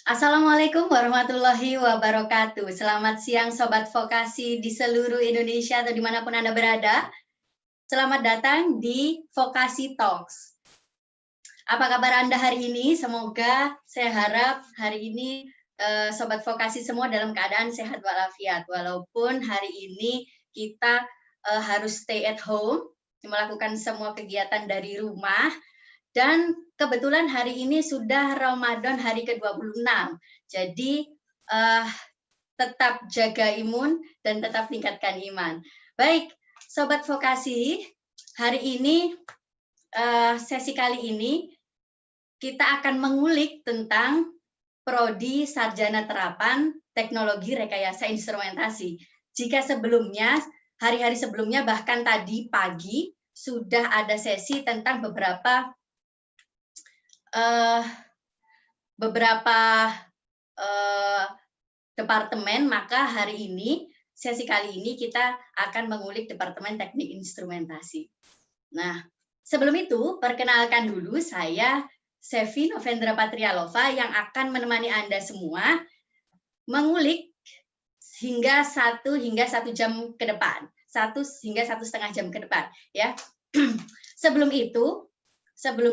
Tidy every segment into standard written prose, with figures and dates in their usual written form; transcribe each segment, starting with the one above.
Assalamualaikum warahmatullahi wabarakatuh. Selamat siang Sobat Vokasi di seluruh Indonesia atau dimanapun Anda berada. Selamat datang di Vokasi Talks. Apa kabar Anda hari ini? Semoga saya harap hari ini Sobat Vokasi semua dalam keadaan sehat walafiat. Walaupun hari ini kita harus stay at home, melakukan semua kegiatan dari rumah. Dan kebetulan hari ini sudah Ramadan hari ke-26. Jadi tetap jaga imun dan tetap tingkatkan iman. Baik, Sobat Vokasi, hari ini sesi kali ini kita akan mengulik tentang Prodi Sarjana Terapan Teknologi Rekayasa Instrumentasi. Jika sebelumnya, hari-hari sebelumnya bahkan tadi pagi sudah ada sesi tentang beberapa departemen, maka hari ini, sesi kali ini kita akan mengulik Departemen Teknik Instrumentasi. Nah, sebelum itu, perkenalkan dulu saya Sevi Novendra Patrialova yang akan menemani Anda semua mengulik hingga 1 jam ke depan. 1 hingga 1,5 jam ke depan, ya. Sebelum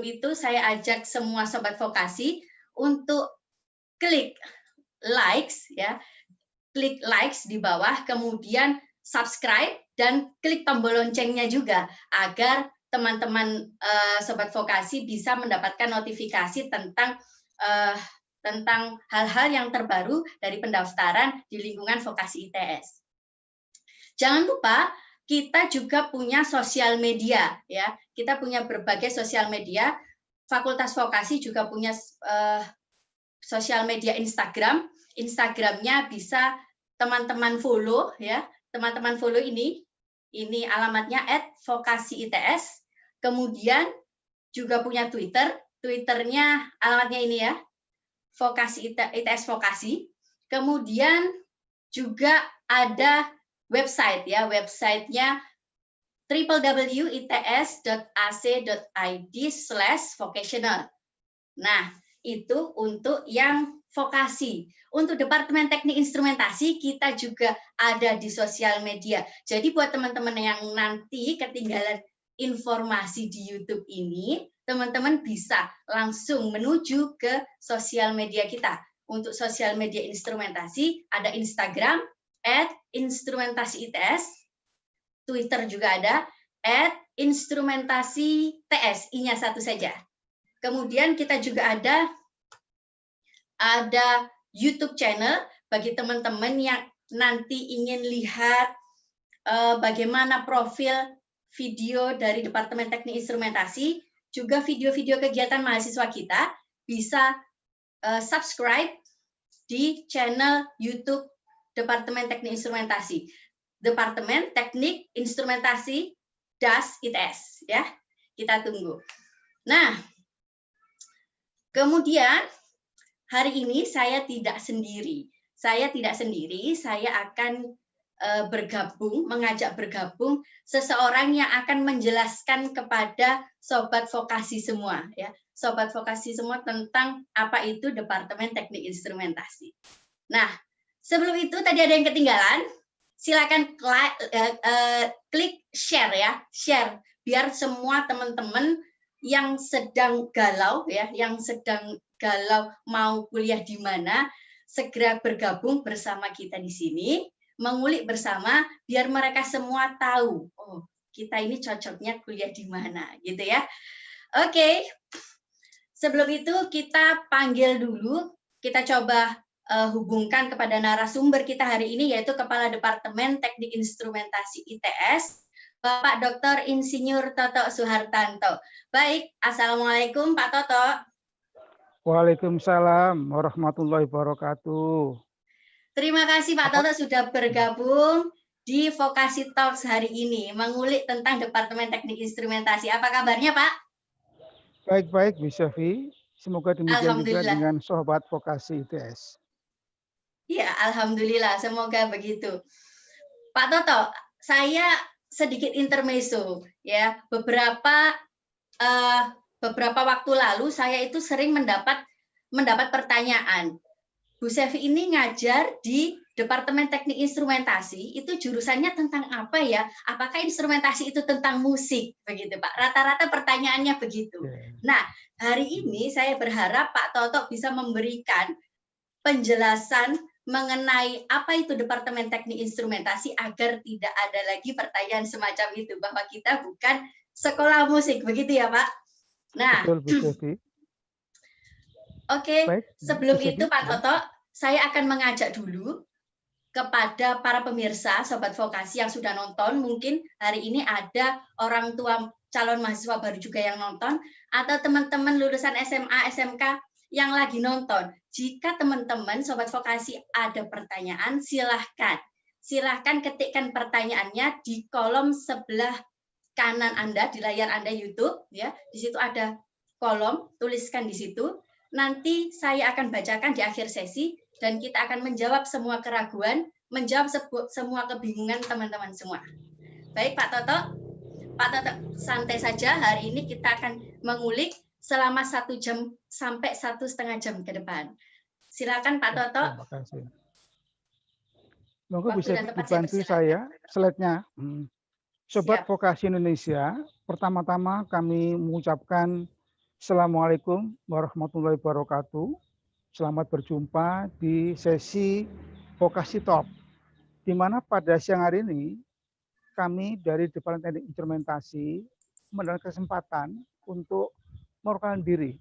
itu saya ajak semua Sobat Vokasi untuk klik likes, ya, klik likes di bawah, kemudian subscribe dan klik tombol loncengnya juga agar teman-teman Sobat Vokasi bisa mendapatkan notifikasi tentang hal-hal yang terbaru dari pendaftaran di lingkungan Vokasi ITS. Jangan lupa kita juga punya sosial media, ya. Kita punya berbagai sosial media. Fakultas Vokasi juga punya sosial media Instagram. Instagramnya bisa teman-teman follow, ya. Teman-teman follow ini alamatnya @vokasiits. Kemudian juga punya Twitter. Twitternya alamatnya ini ya, Vokasi ITS Vokasi. Kemudian juga ada website ya, websitenya www.its.ac.id/vocational. Nah, itu untuk yang vokasi. Untuk Departemen Teknik Instrumentasi kita juga ada di sosial media. Jadi buat teman-teman yang nanti ketinggalan informasi di YouTube ini, teman-teman bisa langsung menuju ke sosial media kita. Untuk sosial media instrumentasi ada Instagram @instrumentasiits, Twitter juga ada @instrumentasiTS, I-nya satu saja. Kemudian kita juga ada YouTube channel bagi teman-teman yang nanti ingin lihat bagaimana profil video dari Departemen Teknik Instrumentasi, juga video-video kegiatan mahasiswa kita, bisa subscribe di channel YouTube Departemen Teknik Instrumentasi. Departemen Teknik Instrumentasi ITS, ya. Kita tunggu. Nah, kemudian hari ini saya tidak sendiri. Saya akan mengajak bergabung seseorang yang akan menjelaskan kepada Sobat Vokasi semua, ya. Sobat Vokasi semua tentang apa itu Departemen Teknik Instrumentasi. Nah, sebelum itu tadi ada yang ketinggalan, silakan klik share ya, share biar semua teman-teman yang sedang galau ya, mau kuliah di mana, segera bergabung bersama kita di sini, mengulik bersama biar mereka semua tahu, oh, kita ini cocoknya kuliah di mana, gitu ya. Oke. Sebelum itu kita panggil dulu, kita coba hubungkan kepada narasumber kita hari ini, yaitu Kepala Departemen Teknik Instrumentasi ITS, Bapak Dr. Insinyur Toto Suhartanto. Baik, Assalamualaikum Pak Toto. Waalaikumsalam warahmatullahi wabarakatuh. Terima kasih Pak Toto sudah bergabung di Vokasi Talks hari ini, mengulik tentang Departemen Teknik Instrumentasi. Apa kabarnya Pak? Baik-baik, Bu Syafi. Semoga demikian juga dengan Sobat Vokasi ITS. Ya, alhamdulillah, semoga begitu. Pak Toto, saya sedikit intermezzo ya. Beberapa waktu lalu saya itu sering mendapat pertanyaan. Bu Sevi ini ngajar di Departemen Teknik Instrumentasi, itu jurusannya tentang apa ya? Apakah instrumentasi itu tentang musik? Begitu Pak. Rata-rata pertanyaannya begitu. Nah, hari ini saya berharap Pak Toto bisa memberikan penjelasan mengenai apa itu Departemen Teknik Instrumentasi agar tidak ada lagi pertanyaan semacam itu, bahwa kita bukan sekolah musik. Begitu ya Pak? Nah, betul Bu Sevi. Oke, Baik, sebelum Bu Sevi, itu Pak Toto, saya akan mengajak dulu kepada para pemirsa, Sobat Vokasi yang sudah nonton, mungkin hari ini ada orang tua calon mahasiswa baru juga yang nonton, atau teman-teman lulusan SMA, SMK yang lagi nonton. Jika teman-teman Sobat Vokasi ada pertanyaan, silahkan. Silahkan ketikkan pertanyaannya di kolom sebelah kanan Anda, di layar Anda YouTube. Ya, di situ ada kolom, tuliskan di situ. Nanti saya akan bacakan di akhir sesi, dan kita akan menjawab semua keraguan, menjawab semua kebingungan teman-teman semua. Baik Pak Toto, santai saja, hari ini kita akan mengulik selama 1 jam sampai 1,5 jam ke depan. Silakan Pak Toto. Terima kasih. Monggo bisa dibantu saya slide-nya. Sobat Vokasi Indonesia, pertama-tama kami mengucapkan Assalamualaikum warahmatullahi wabarakatuh. Selamat berjumpa di sesi Vokasi Talk, di mana pada siang hari ini kami dari Departemen Teknik Instrumentasi mendapatkan kesempatan untuk memperkenalkan diri.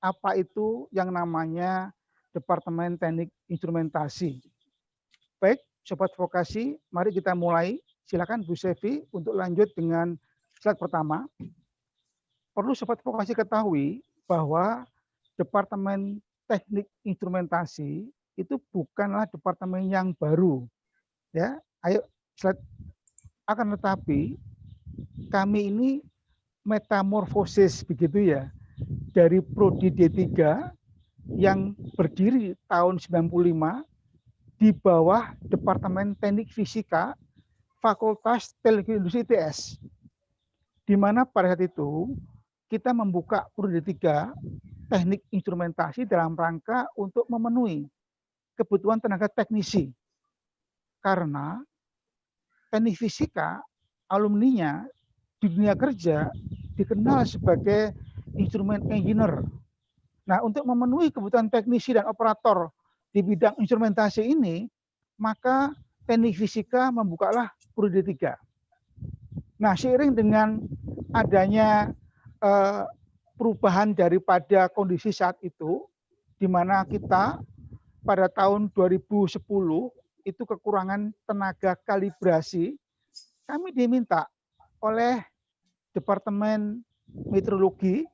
Apa itu yang namanya Departemen Teknik Instrumentasi? Baik, Sobat Vokasi, mari kita mulai. Silakan Bu Sevi untuk lanjut dengan slide pertama. Perlu Sobat Vokasi ketahui bahwa Departemen Teknik Instrumentasi itu bukanlah departemen yang baru. Ya, ayo slide. Akan tetapi kami ini metamorfosis begitu ya, dari prodi D3 yang berdiri tahun 95 di bawah Departemen Teknik Fisika Fakultas Teknik Industri ITS, di mana pada saat itu kita membuka prodi D3 teknik instrumentasi dalam rangka untuk memenuhi kebutuhan tenaga teknisi. Karena teknik fisika alumninya di dunia kerja dikenal sebagai instrument engineer. Nah, untuk memenuhi kebutuhan teknisi dan operator di bidang instrumentasi ini, maka teknik fisika membukalah prodi D3. Nah, seiring dengan adanya perubahan daripada kondisi saat itu, di mana kita pada tahun 2010 itu kekurangan tenaga kalibrasi, kami diminta oleh Departemen Meteorologi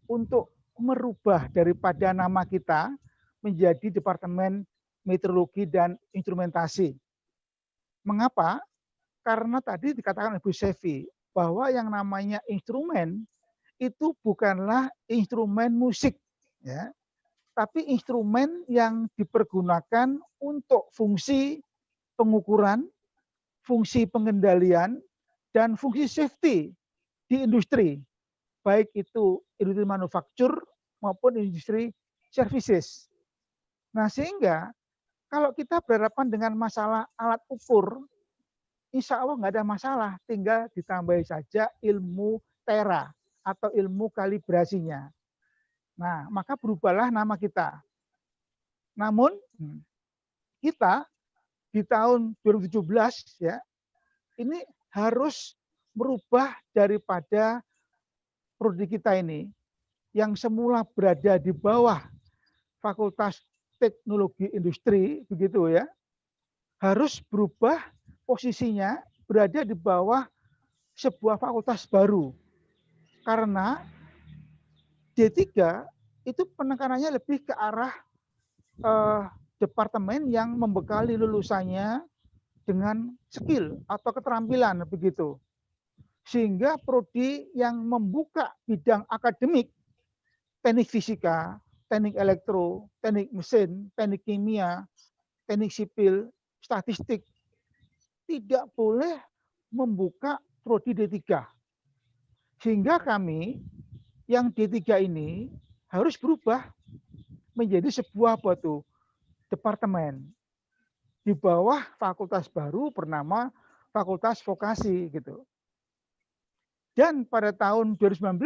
untuk merubah daripada nama kita menjadi Departemen Meteorologi dan Instrumentasi. Mengapa? Karena tadi dikatakan Ibu Sevi bahwa yang namanya instrumen itu bukanlah instrumen musik, ya, tapi instrumen yang dipergunakan untuk fungsi pengukuran, fungsi pengendalian, dan fungsi safety di industri, baik itu industri manufaktur maupun industri services. Nah, sehingga kalau kita berhadapan dengan masalah alat ukur, insya Allah nggak ada masalah, tinggal ditambah saja ilmu tera atau ilmu kalibrasinya. Nah, maka berubahlah nama kita. Namun kita di tahun 2017 ya, ini harus merubah daripada prodi kita ini yang semula berada di bawah Fakultas Teknologi Industri begitu ya, harus berubah posisinya berada di bawah sebuah fakultas baru. Karena D3 itu penekanannya lebih ke arah departemen yang membekali lulusannya dengan skill atau keterampilan begitu. Sehingga prodi yang membuka bidang akademik, teknik fisika, teknik elektro, teknik mesin, teknik kimia, teknik sipil, statistik, tidak boleh membuka prodi D3. Sehingga kami yang D3 ini harus berubah menjadi sebuah departemen di bawah fakultas baru bernama Fakultas Vokasi gitu. Dan pada tahun 2019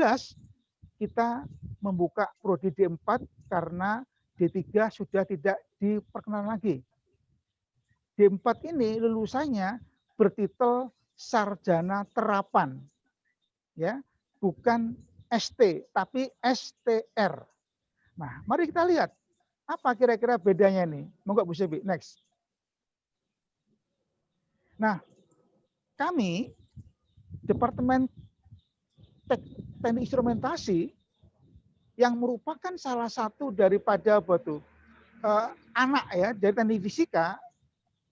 kita membuka prodi D4 karena D3 sudah tidak diperkenalkan lagi. D4 ini lulusannya bertitel sarjana terapan. Ya, bukan ST tapi STR. Nah, mari kita lihat apa kira-kira bedanya nih. Monggo Bu Sebi, next. Nah, kami Departemen Teknik Instrumentasi yang merupakan salah satu daripada anak ya dari teknik fisika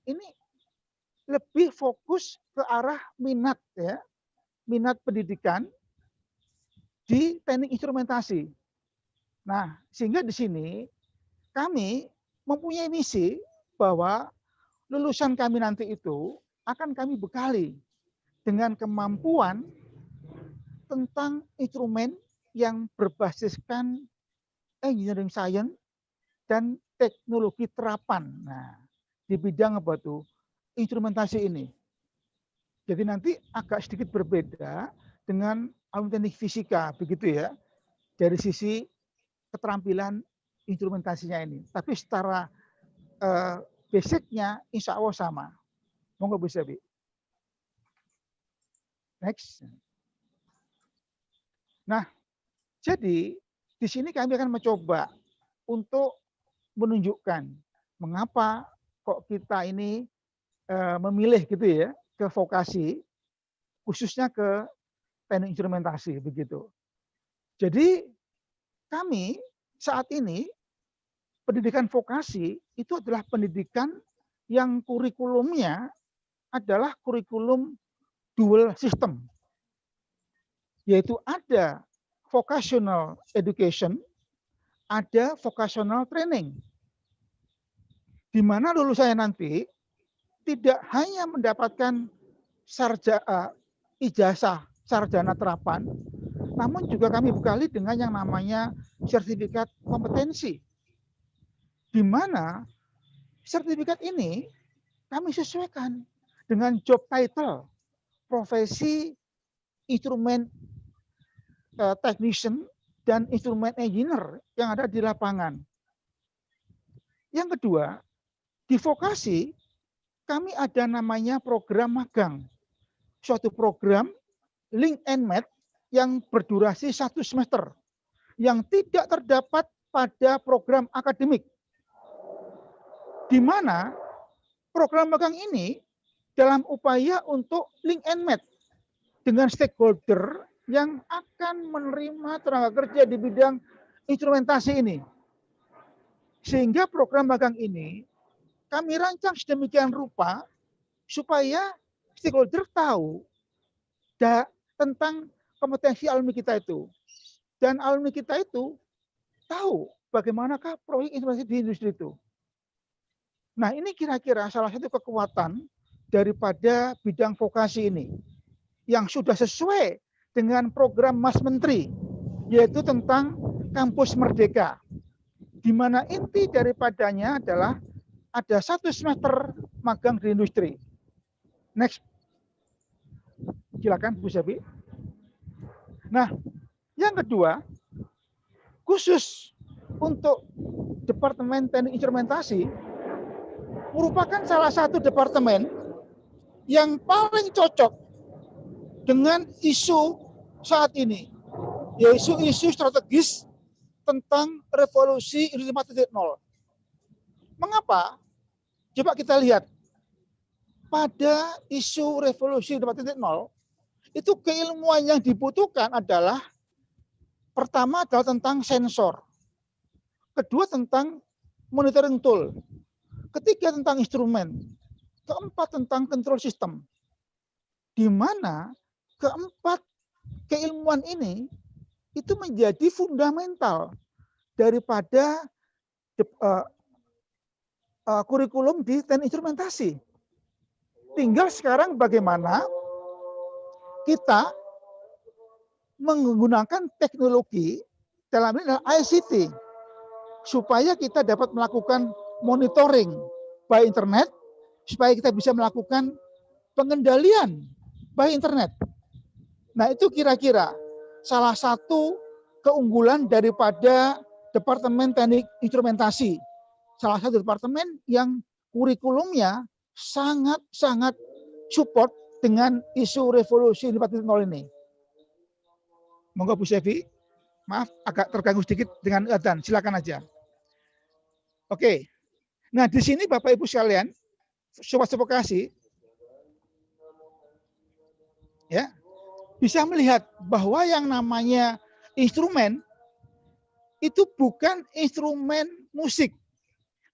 ini lebih fokus ke arah minat ya, minat pendidikan di teknik instrumentasi. Nah, sehingga di sini kami mempunyai misi bahwa lulusan kami nanti itu akan kami bekali dengan kemampuan tentang instrumen yang berbasiskan engineering science dan teknologi terapan. Nah, di bidang apa tuh? Instrumentasi ini. Jadi nanti agak sedikit berbeda dengan alumni teknik fisika, begitu ya, dari sisi keterampilan instrumentasinya ini. Tapi secara basicnya insya Allah sama. Monggo Bu Sebi. Next. Nah, jadi di sini kami akan mencoba untuk menunjukkan mengapa kok kita ini memilih gitu ya ke vokasi, khususnya ke teknik instrumentasi begitu. Jadi kami saat ini pendidikan vokasi itu adalah pendidikan yang kurikulumnya adalah kurikulum dual system, yaitu ada vocational education, ada vocational training, di mana lulusannya nanti tidak hanya mendapatkan ijazah sarjana terapan, namun juga kami bekali dengan yang namanya sertifikat kompetensi, di mana sertifikat ini kami sesuaikan dengan job title, profesi instrumen technician dan instrumen engineer yang ada di lapangan. Yang kedua, di vokasi kami ada namanya program magang, suatu program link and match yang berdurasi 1 semester, yang tidak terdapat pada program akademik, di mana program magang ini dalam upaya untuk link and match dengan stakeholder yang akan menerima tenaga kerja di bidang instrumentasi ini. Sehingga program magang ini kami rancang sedemikian rupa supaya stakeholder tahu tentang kompetensi alumni kita itu. Dan alumni kita itu tahu bagaimanakah proyek instrumentasi di industri itu. Nah, ini kira-kira salah satu kekuatan daripada bidang vokasi ini yang sudah sesuai dengan program Mas Menteri, yaitu tentang kampus merdeka, di mana inti daripadanya adalah ada 1 semester magang di industri. Next. Silakan Bu Sebi. Nah, yang kedua, khusus untuk Departemen Teknik Instrumentasi merupakan salah satu departemen yang paling cocok dengan isu saat ini, yaitu isu strategis tentang revolusi industri 4.0. Mengapa? Coba kita lihat. Pada isu revolusi 4.0, itu keilmuan yang dibutuhkan adalah pertama adalah tentang sensor, kedua tentang monitoring tool, ketiga tentang instrumen, keempat tentang control system, di mana keempat keilmuan ini itu menjadi fundamental daripada kurikulum di teknik instrumentasi. Tinggal sekarang bagaimana kita menggunakan teknologi dalam ini adalah ICT supaya kita dapat melakukan monitoring by internet supaya kita bisa melakukan pengendalian by internet. Nah, itu kira-kira salah satu keunggulan daripada Departemen Teknik Instrumentasi. Salah satu departemen yang kurikulumnya sangat-sangat support dengan isu revolusi 4.0 ini. Monggo Bu Sevi, maaf agak terganggu sedikit dengan adzan, silakan aja. Oke, nah di sini Bapak Ibu sekalian, Sobat Vokasi, ya bisa melihat bahwa yang namanya instrumen itu bukan instrumen musik,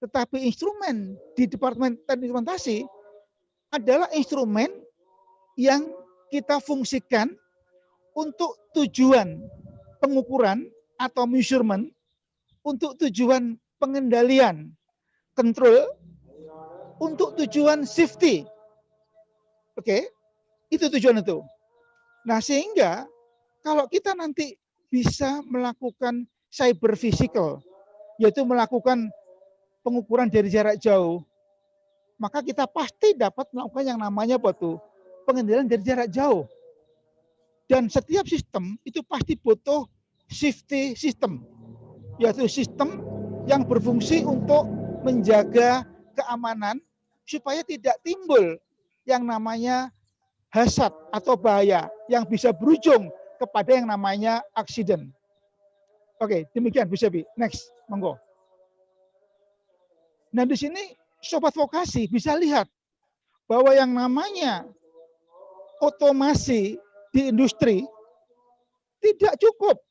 tetapi instrumen di Departemen Teknik Instrumentasi adalah instrumen yang kita fungsikan untuk tujuan pengukuran atau measurement, untuk tujuan pengendalian, control, untuk tujuan safety. Oke, itu tujuan itu. Nah, sehingga kalau kita nanti bisa melakukan cyber physical, yaitu melakukan pengukuran dari jarak jauh, maka kita pasti dapat melakukan yang namanya apa tuh? Pengendalian dari jarak jauh. Dan setiap sistem itu pasti butuh safety system, yaitu sistem yang berfungsi untuk menjaga keamanan supaya tidak timbul yang namanya hazard atau bahaya yang bisa berujung kepada yang namanya accident. Oke, demikian Bu Sebi. Next, monggo. Nah, di sini Sobat Vokasi bisa lihat bahwa yang namanya otomasi di industri tidak cukup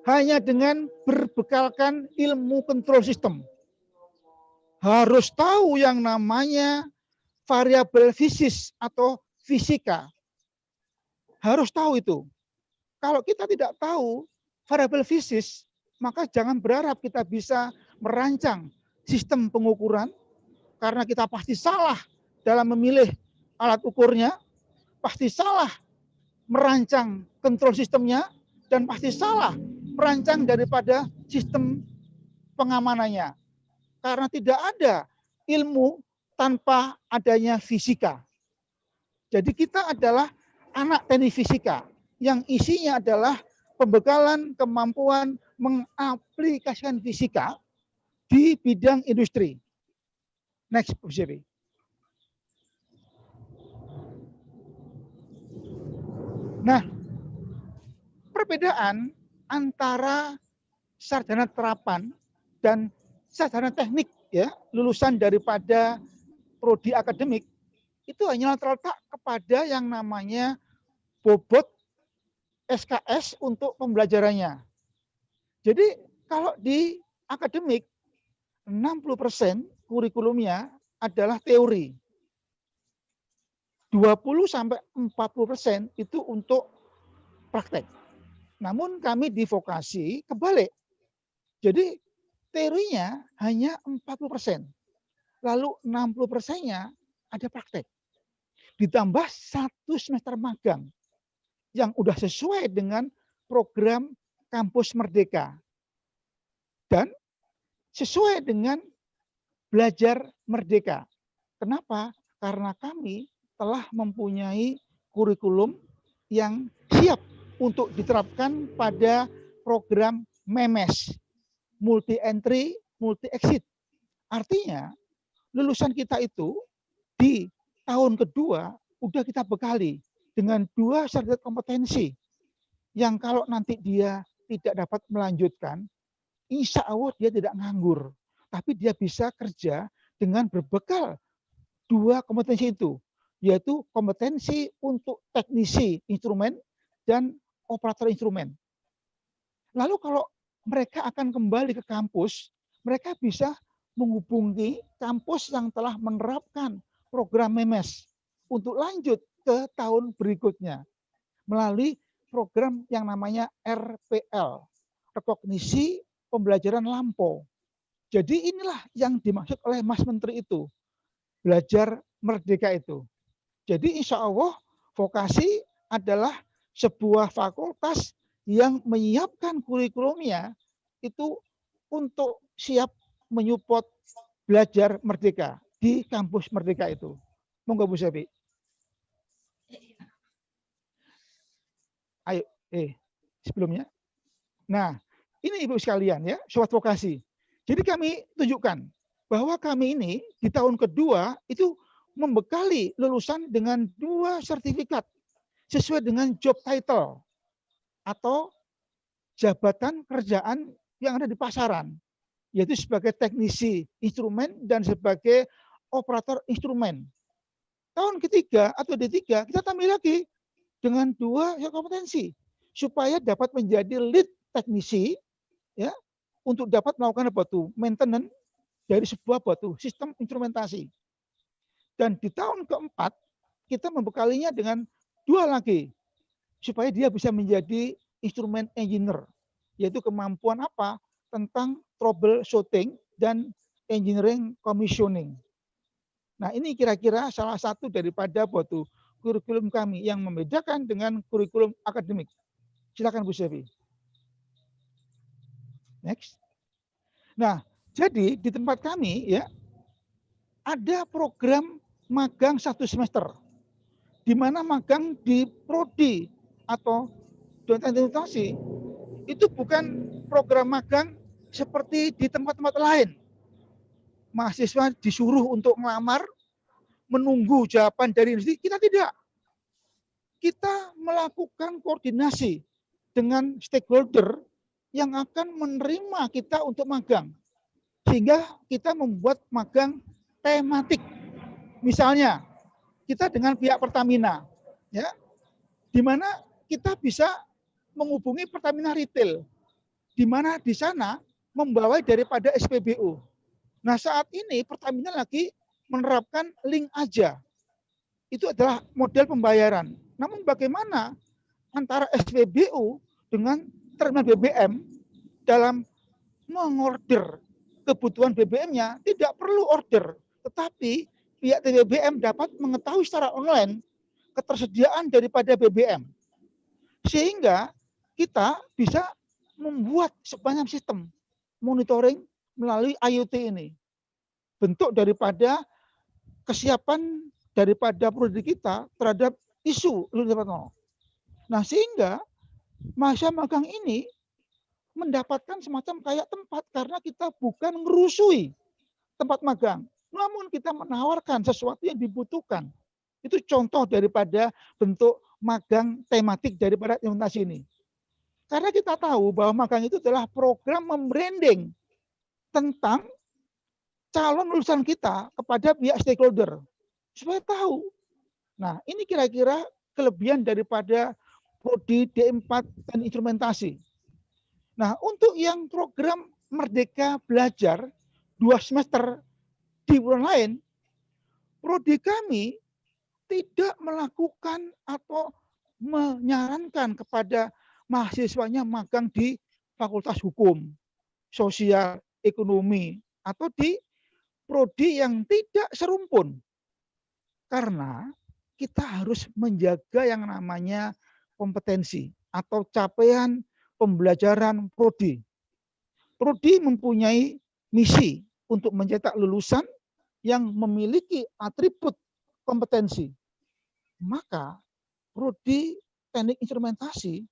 hanya dengan berbekalkan ilmu kontrol sistem. Harus tahu yang namanya variabel fisis atau fisika. Harus tahu itu. Kalau kita tidak tahu variabel fisis, maka jangan berharap kita bisa merancang sistem pengukuran, karena kita pasti salah dalam memilih alat ukurnya, pasti salah merancang kontrol sistemnya, dan pasti salah merancang daripada sistem pengamanannya. Karena tidak ada ilmu tanpa adanya fisika. Jadi kita adalah anak teknik fisika yang isinya adalah pembekalan kemampuan mengaplikasikan fisika di bidang industri. Next, Bu Sevi. Nah, perbedaan antara sarjana terapan dan sarjana teknik, ya, lulusan daripada prodi akademik, itu hanya terletak kepada yang namanya bobot SKS untuk pembelajarannya. Jadi kalau di akademik 60% kurikulumnya adalah teori. 20-40% itu untuk praktek. Namun kami di vokasi kebalik. Jadi teorinya hanya 40%. Lalu 60%-nya ada praktek. Ditambah 1 semester magang yang udah sesuai dengan program Kampus Merdeka. Dan sesuai dengan belajar merdeka. Kenapa? Karena kami telah mempunyai kurikulum yang siap untuk diterapkan pada program MEMES, multi entry, multi exit. Artinya lulusan kita itu di tahun kedua udah kita bekali dengan 2 sertifikat kompetensi yang kalau nanti dia tidak dapat melanjutkan, insya Allah dia tidak nganggur, tapi dia bisa kerja dengan berbekal 2 kompetensi itu, yaitu kompetensi untuk teknisi instrumen dan operator instrumen. Lalu kalau mereka akan kembali ke kampus, mereka bisa menghubungi kampus yang telah menerapkan program MEMES untuk lanjut ke tahun berikutnya melalui program yang namanya RPL, rekognisi pembelajaran lampau. Jadi inilah yang dimaksud oleh Mas Menteri itu, belajar merdeka itu. Jadi insya Allah vokasi adalah sebuah fakultas yang menyiapkan kurikulumnya itu untuk siap menyupport Belajar Merdeka di kampus Merdeka itu. Monggo Bu Sevi. Ayo, sebelumnya. Nah, ini Ibu sekalian ya, sobat vokasi. Jadi kami tunjukkan bahwa kami ini di tahun kedua itu membekali lulusan dengan 2 sertifikat sesuai dengan job title atau jabatan kerjaan yang ada di pasaran, yaitu sebagai teknisi instrumen dan sebagai operator instrumen. Tahun ketiga atau D3 kita tambah lagi dengan 2 kompetensi supaya dapat menjadi lead teknisi ya untuk dapat melakukan maintenance dari sebuah sistem instrumentasi. Dan di tahun keempat kita membekalinya dengan 2 lagi supaya dia bisa menjadi instrument engineer, yaitu kemampuan apa tentang troubleshooting dan engineering commissioning. Nah, ini kira-kira salah satu daripada kurikulum kami yang membedakan dengan kurikulum akademik. Silakan Bu Sevi. Next. Nah, jadi di tempat kami ya ada program magang 1 semester, di mana magang di prodi atau dokumentasi itu bukan program magang seperti di tempat-tempat lain. Mahasiswa disuruh untuk melamar, menunggu jawaban dari industri. Kita tidak. Kita melakukan koordinasi dengan stakeholder yang akan menerima kita untuk magang. Sehingga kita membuat magang tematik. Misalnya, kita dengan pihak Pertamina, ya, di mana kita bisa menghubungi Pertamina Retail, di mana di sana membawa daripada SPBU. Nah, saat ini Pertamina lagi menerapkan link aja. Itu adalah model pembayaran. Namun bagaimana antara SPBU dengan terminal BBM dalam mengorder kebutuhan BBM-nya tidak perlu order, tetapi pihak BBM dapat mengetahui secara online ketersediaan daripada BBM. Sehingga kita bisa membuat sebanyak sistem monitoring melalui IoT ini. Bentuk daripada kesiapan daripada prodi kita terhadap isu Industri 4.0. Nah, sehingga masa magang ini mendapatkan semacam kayak tempat karena kita bukan ngerusui tempat magang, namun kita menawarkan sesuatu yang dibutuhkan. Itu contoh daripada bentuk magang tematik daripada implementasi ini. Karena kita tahu bahwa magang itu adalah program membranding tentang calon lulusan kita kepada pihak stakeholder supaya tahu. Nah, ini kira-kira kelebihan daripada prodi D4 dan instrumentasi. Nah, untuk yang program Merdeka Belajar 2 semester di bulan lain, prodi kami tidak melakukan atau menyarankan kepada mahasiswanya magang di Fakultas Hukum, Sosial, Ekonomi, atau di prodi yang tidak serumpun. Karena kita harus menjaga yang namanya kompetensi atau capaian pembelajaran prodi. Prodi mempunyai misi untuk mencetak lulusan yang memiliki atribut kompetensi. Maka prodi teknik instrumentasi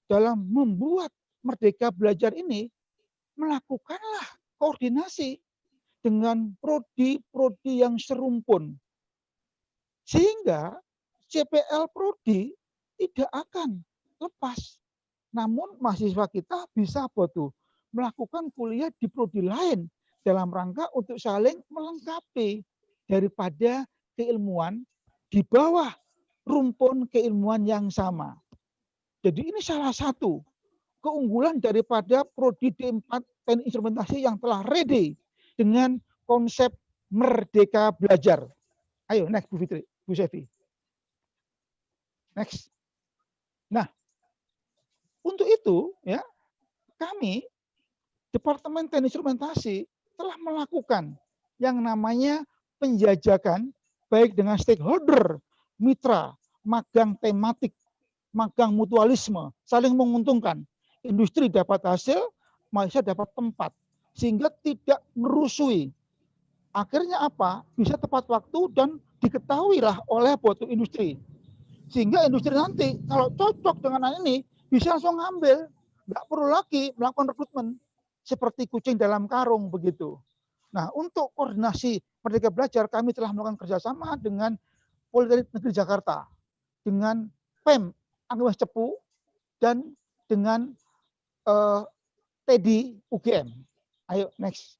dalam membuat Merdeka Belajar ini melakukanlah koordinasi dengan prodi-prodi yang serumpun. Sehingga CPL prodi tidak akan lepas. Namun mahasiswa kita bisa melakukan kuliah di prodi lain dalam rangka untuk saling melengkapi daripada keilmuan di bawah rumpun keilmuan yang sama. Jadi ini salah satu keunggulan daripada prodi D4 teknik instrumentasi yang telah ready dengan konsep Merdeka Belajar. Ayo next Bu Fitri, Bu Sevi. Next. Nah, untuk itu ya kami Departemen Teknik Instrumentasi telah melakukan yang namanya penjajakan baik dengan stakeholder, mitra, magang tematik, magang mutualisme, saling menguntungkan. Industri dapat hasil, mahasiswa dapat tempat, sehingga tidak merusui Akhirnya apa? Bisa tepat waktu dan diketahuilah oleh suatu industri. Sehingga industri nanti kalau cocok dengan ini bisa langsung ngambil, nggak perlu lagi melakukan rekrutmen seperti kucing dalam karung begitu. Nah, untuk koordinasi Merdeka Belajar kami telah melakukan kerjasama dengan Politeknik Negeri Jakarta, dengan PEM Angkatan Cepu, dan dengan TEDI UGM. Ayo next.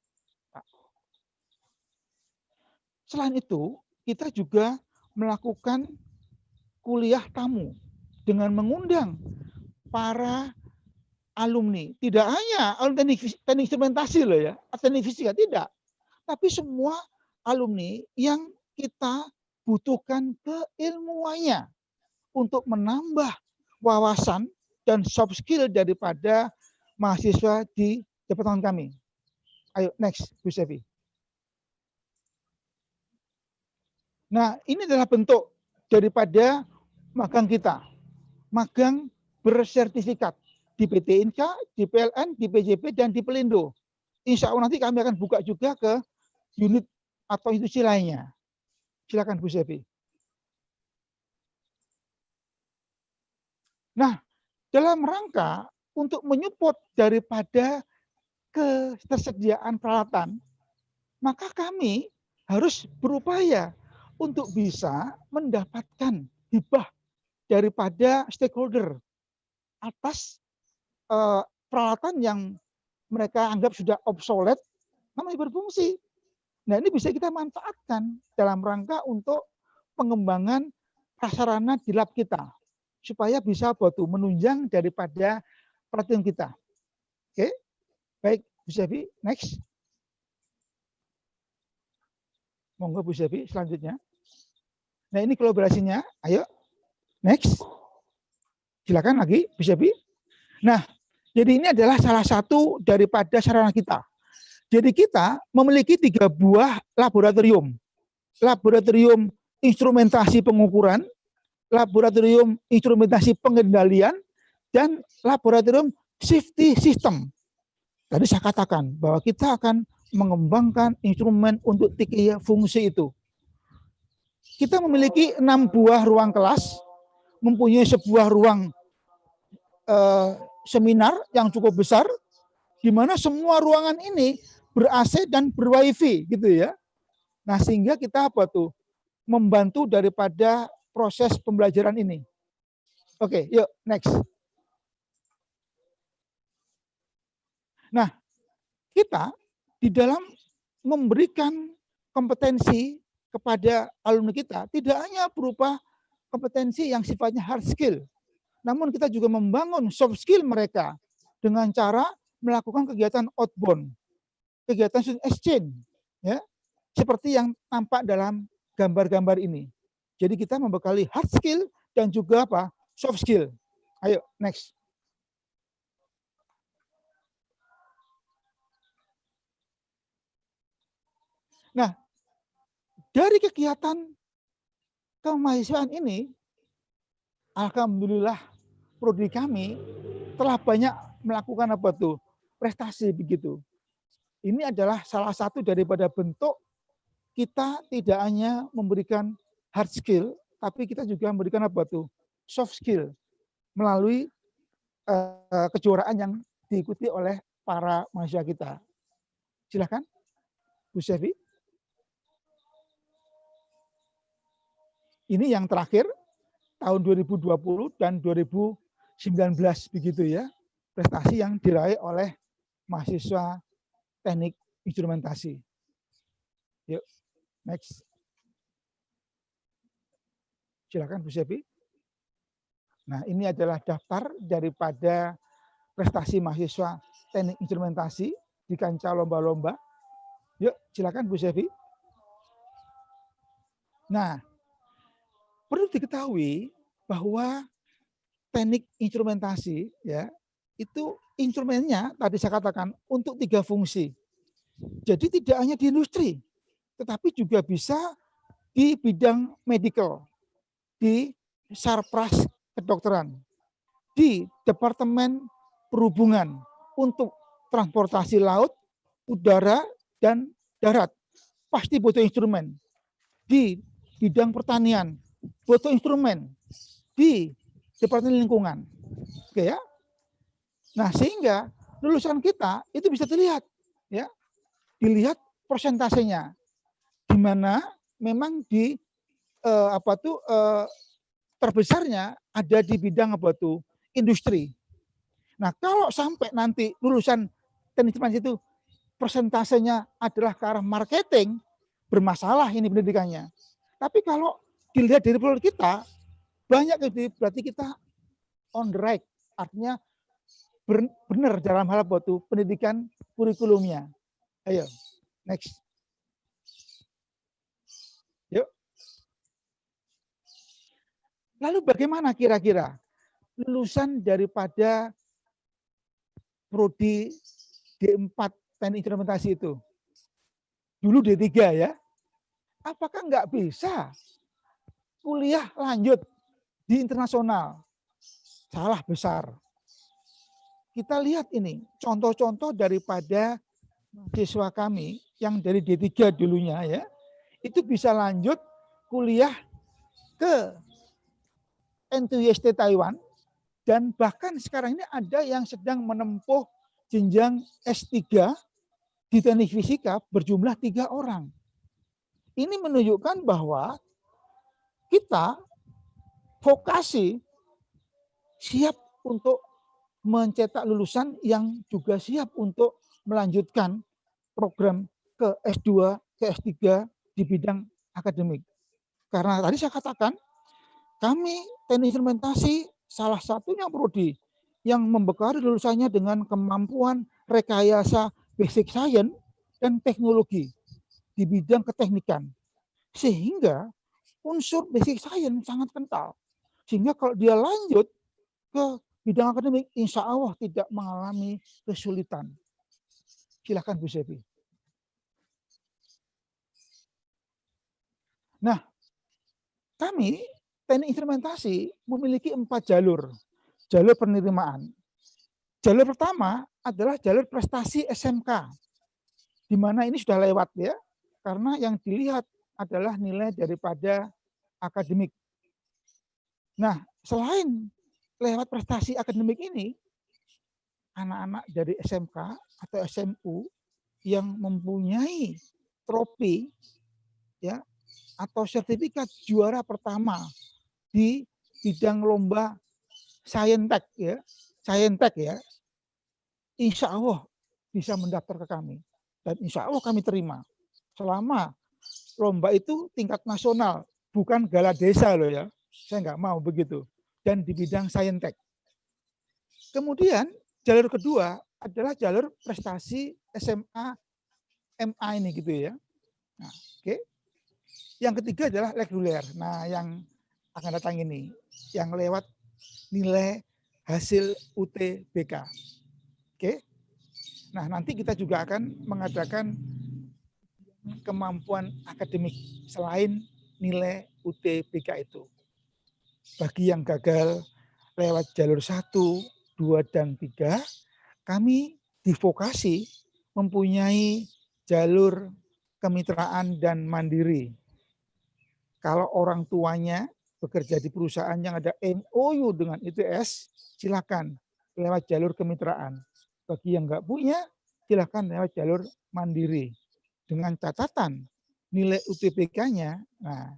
Selain itu, kita juga melakukan kuliah tamu dengan mengundang para alumni. Tidak hanya alumni teknik instrumentasi loh ya, teknik fisika, tidak. Tapi semua alumni yang kita butuhkan keilmuannya untuk menambah wawasan dan soft skill daripada mahasiswa di departemen kami. Ayo next, Bu Sevi. Nah, ini adalah bentuk daripada magang kita. Magang bersertifikat di PT Inka, di PLN, di PJP, dan di Pelindo. Insya Allah nanti kami akan buka juga ke unit atau institusi lainnya. Silakan Bu Sevi. Nah, dalam rangka untuk menyupport daripada ketersediaan peralatan, maka kami harus berupaya untuk bisa mendapatkan hibah daripada stakeholder atas peralatan yang mereka anggap sudah obsolete, namun berfungsi. Nah, ini bisa kita manfaatkan dalam rangka untuk pengembangan prasarana di lab kita, supaya bisa menunjang daripada perhatian kita. Oke, baik Bu Sevi, next. Monggo Bu Sevi, selanjutnya. Nah, ini kolaborasinya. Ayo, next. Silakan lagi, Bu Sevi. Nah, jadi ini adalah salah satu daripada sarana kita. Jadi kita memiliki 3 buah laboratorium. Laboratorium instrumentasi pengukuran, laboratorium instrumentasi pengendalian, dan laboratorium safety system. Tadi saya katakan bahwa kita akan mengembangkan instrumen untuk 3 fungsi itu. Kita memiliki 6 buah ruang kelas, mempunyai sebuah ruang seminar yang cukup besar, di mana semua ruangan ini ber-AC dan ber-WiFi, gitu ya. Nah, sehingga kita membantu daripada proses pembelajaran ini. Oke, yuk next. Nah, kita di dalam memberikan kompetensi kepada alumni kita tidak hanya berupa kompetensi yang sifatnya hard skill, namun kita juga membangun soft skill mereka dengan cara melakukan kegiatan outbound, kegiatan student exchange, ya, seperti yang tampak dalam gambar-gambar ini. Jadi kita membekali hard skill dan juga soft skill. Ayo next. Nah, dari kegiatan kemahasiswaan ini, alhamdulillah prodi kami telah banyak melakukan prestasi begitu. Ini adalah salah satu daripada bentuk kita tidak hanya memberikan hard skill, tapi kita juga memberikan soft skill melalui kejuaraan yang diikuti oleh para mahasiswa kita. Silakan, Bu Sevi. Ini yang terakhir tahun 2020 dan 2019 begitu ya, prestasi yang diraih oleh mahasiswa teknik instrumentasi. Yuk, next. Silakan Bu Sevi. Nah, ini adalah daftar daripada prestasi mahasiswa teknik instrumentasi di kancah lomba-lomba. Yuk, silakan Bu Sevi. Nah, perlu diketahui bahwa teknik instrumentasi ya itu instrumennya tadi saya katakan untuk 3 fungsi. Jadi tidak hanya di industri, tetapi juga bisa di bidang medical, di sarpras kedokteran, di departemen perhubungan untuk transportasi laut, udara, dan darat. pasti butuh instrumen. Di bidang pertanian, butuh instrumen. Di Departemen Lingkungan. Oke ya. Nah, sehingga lulusan kita itu bisa dilihat, ya, dilihat persentasenya, di mana memang di terbesarnya ada di bidang industri. Nah, kalau sampai nanti lulusan teknik informasi itu persentasenya adalah ke arah marketing, bermasalah ini pendidikannya. Tapi kalau dilihat dari profil kita, banyak berarti kita on the right, artinya benar dalam hal pendidikan kurikulumnya. Ayo, next. Yuk. Lalu bagaimana kira-kira lulusan daripada prodi D4 teknik instrumentasi itu? Dulu D3 ya. Apakah nggak bisa kuliah lanjut di internasional? Salah besar. Kita lihat ini, contoh-contoh daripada mahasiswa kami yang dari D3 dulunya ya, itu bisa lanjut kuliah ke NTUST Taiwan, dan bahkan sekarang ini ada yang sedang menempuh jenjang S3 di teknik fisika berjumlah 3 orang. Ini menunjukkan bahwa kita vokasi siap untuk mencetak lulusan yang juga siap untuk melanjutkan program ke S2, ke S3 di bidang akademik. Karena tadi saya katakan, kami teknik instrumentasi salah satunya prodi yang membekali lulusannya dengan kemampuan rekayasa basic science dan teknologi di bidang keteknikan. Sehingga unsur basic science sangat kental. Sehingga kalau dia lanjut ke bidang akademik, insya Allah tidak mengalami kesulitan. Silakan Bu Sevi. Nah, kami teknik instrumentasi memiliki 4 jalur penerimaan. Jalur pertama adalah jalur prestasi SMK, di mana ini sudah lewat ya, karena yang dilihat adalah nilai daripada akademik. Nah, selain lewat prestasi akademik ini, anak-anak dari SMK atau SMU yang mempunyai trofi ya atau sertifikat juara pertama di bidang lomba Scientek ya, insya Allah bisa mendaftar ke kami, dan insya Allah kami terima selama lomba itu tingkat nasional, bukan gala desa loh ya, saya nggak mau begitu, dan di bidang Scientek. Kemudian jalur kedua adalah jalur prestasi SMA MA ini gitu ya. Nah, oke. Yang ketiga adalah reguler. Nah, yang akan datang ini yang lewat nilai hasil UTBK. Oke. Nah, nanti kita juga akan mengadakan kemampuan akademik selain nilai UTBK itu. Bagi yang gagal lewat jalur 1, 2, dan 3, kami di vokasi mempunyai jalur kemitraan dan mandiri. Kalau orang tuanya bekerja di perusahaan yang ada MOU dengan ITS, silakan lewat jalur kemitraan. Bagi yang nggak punya, silakan lewat jalur mandiri. Dengan catatan nilai UTBK-nya, nah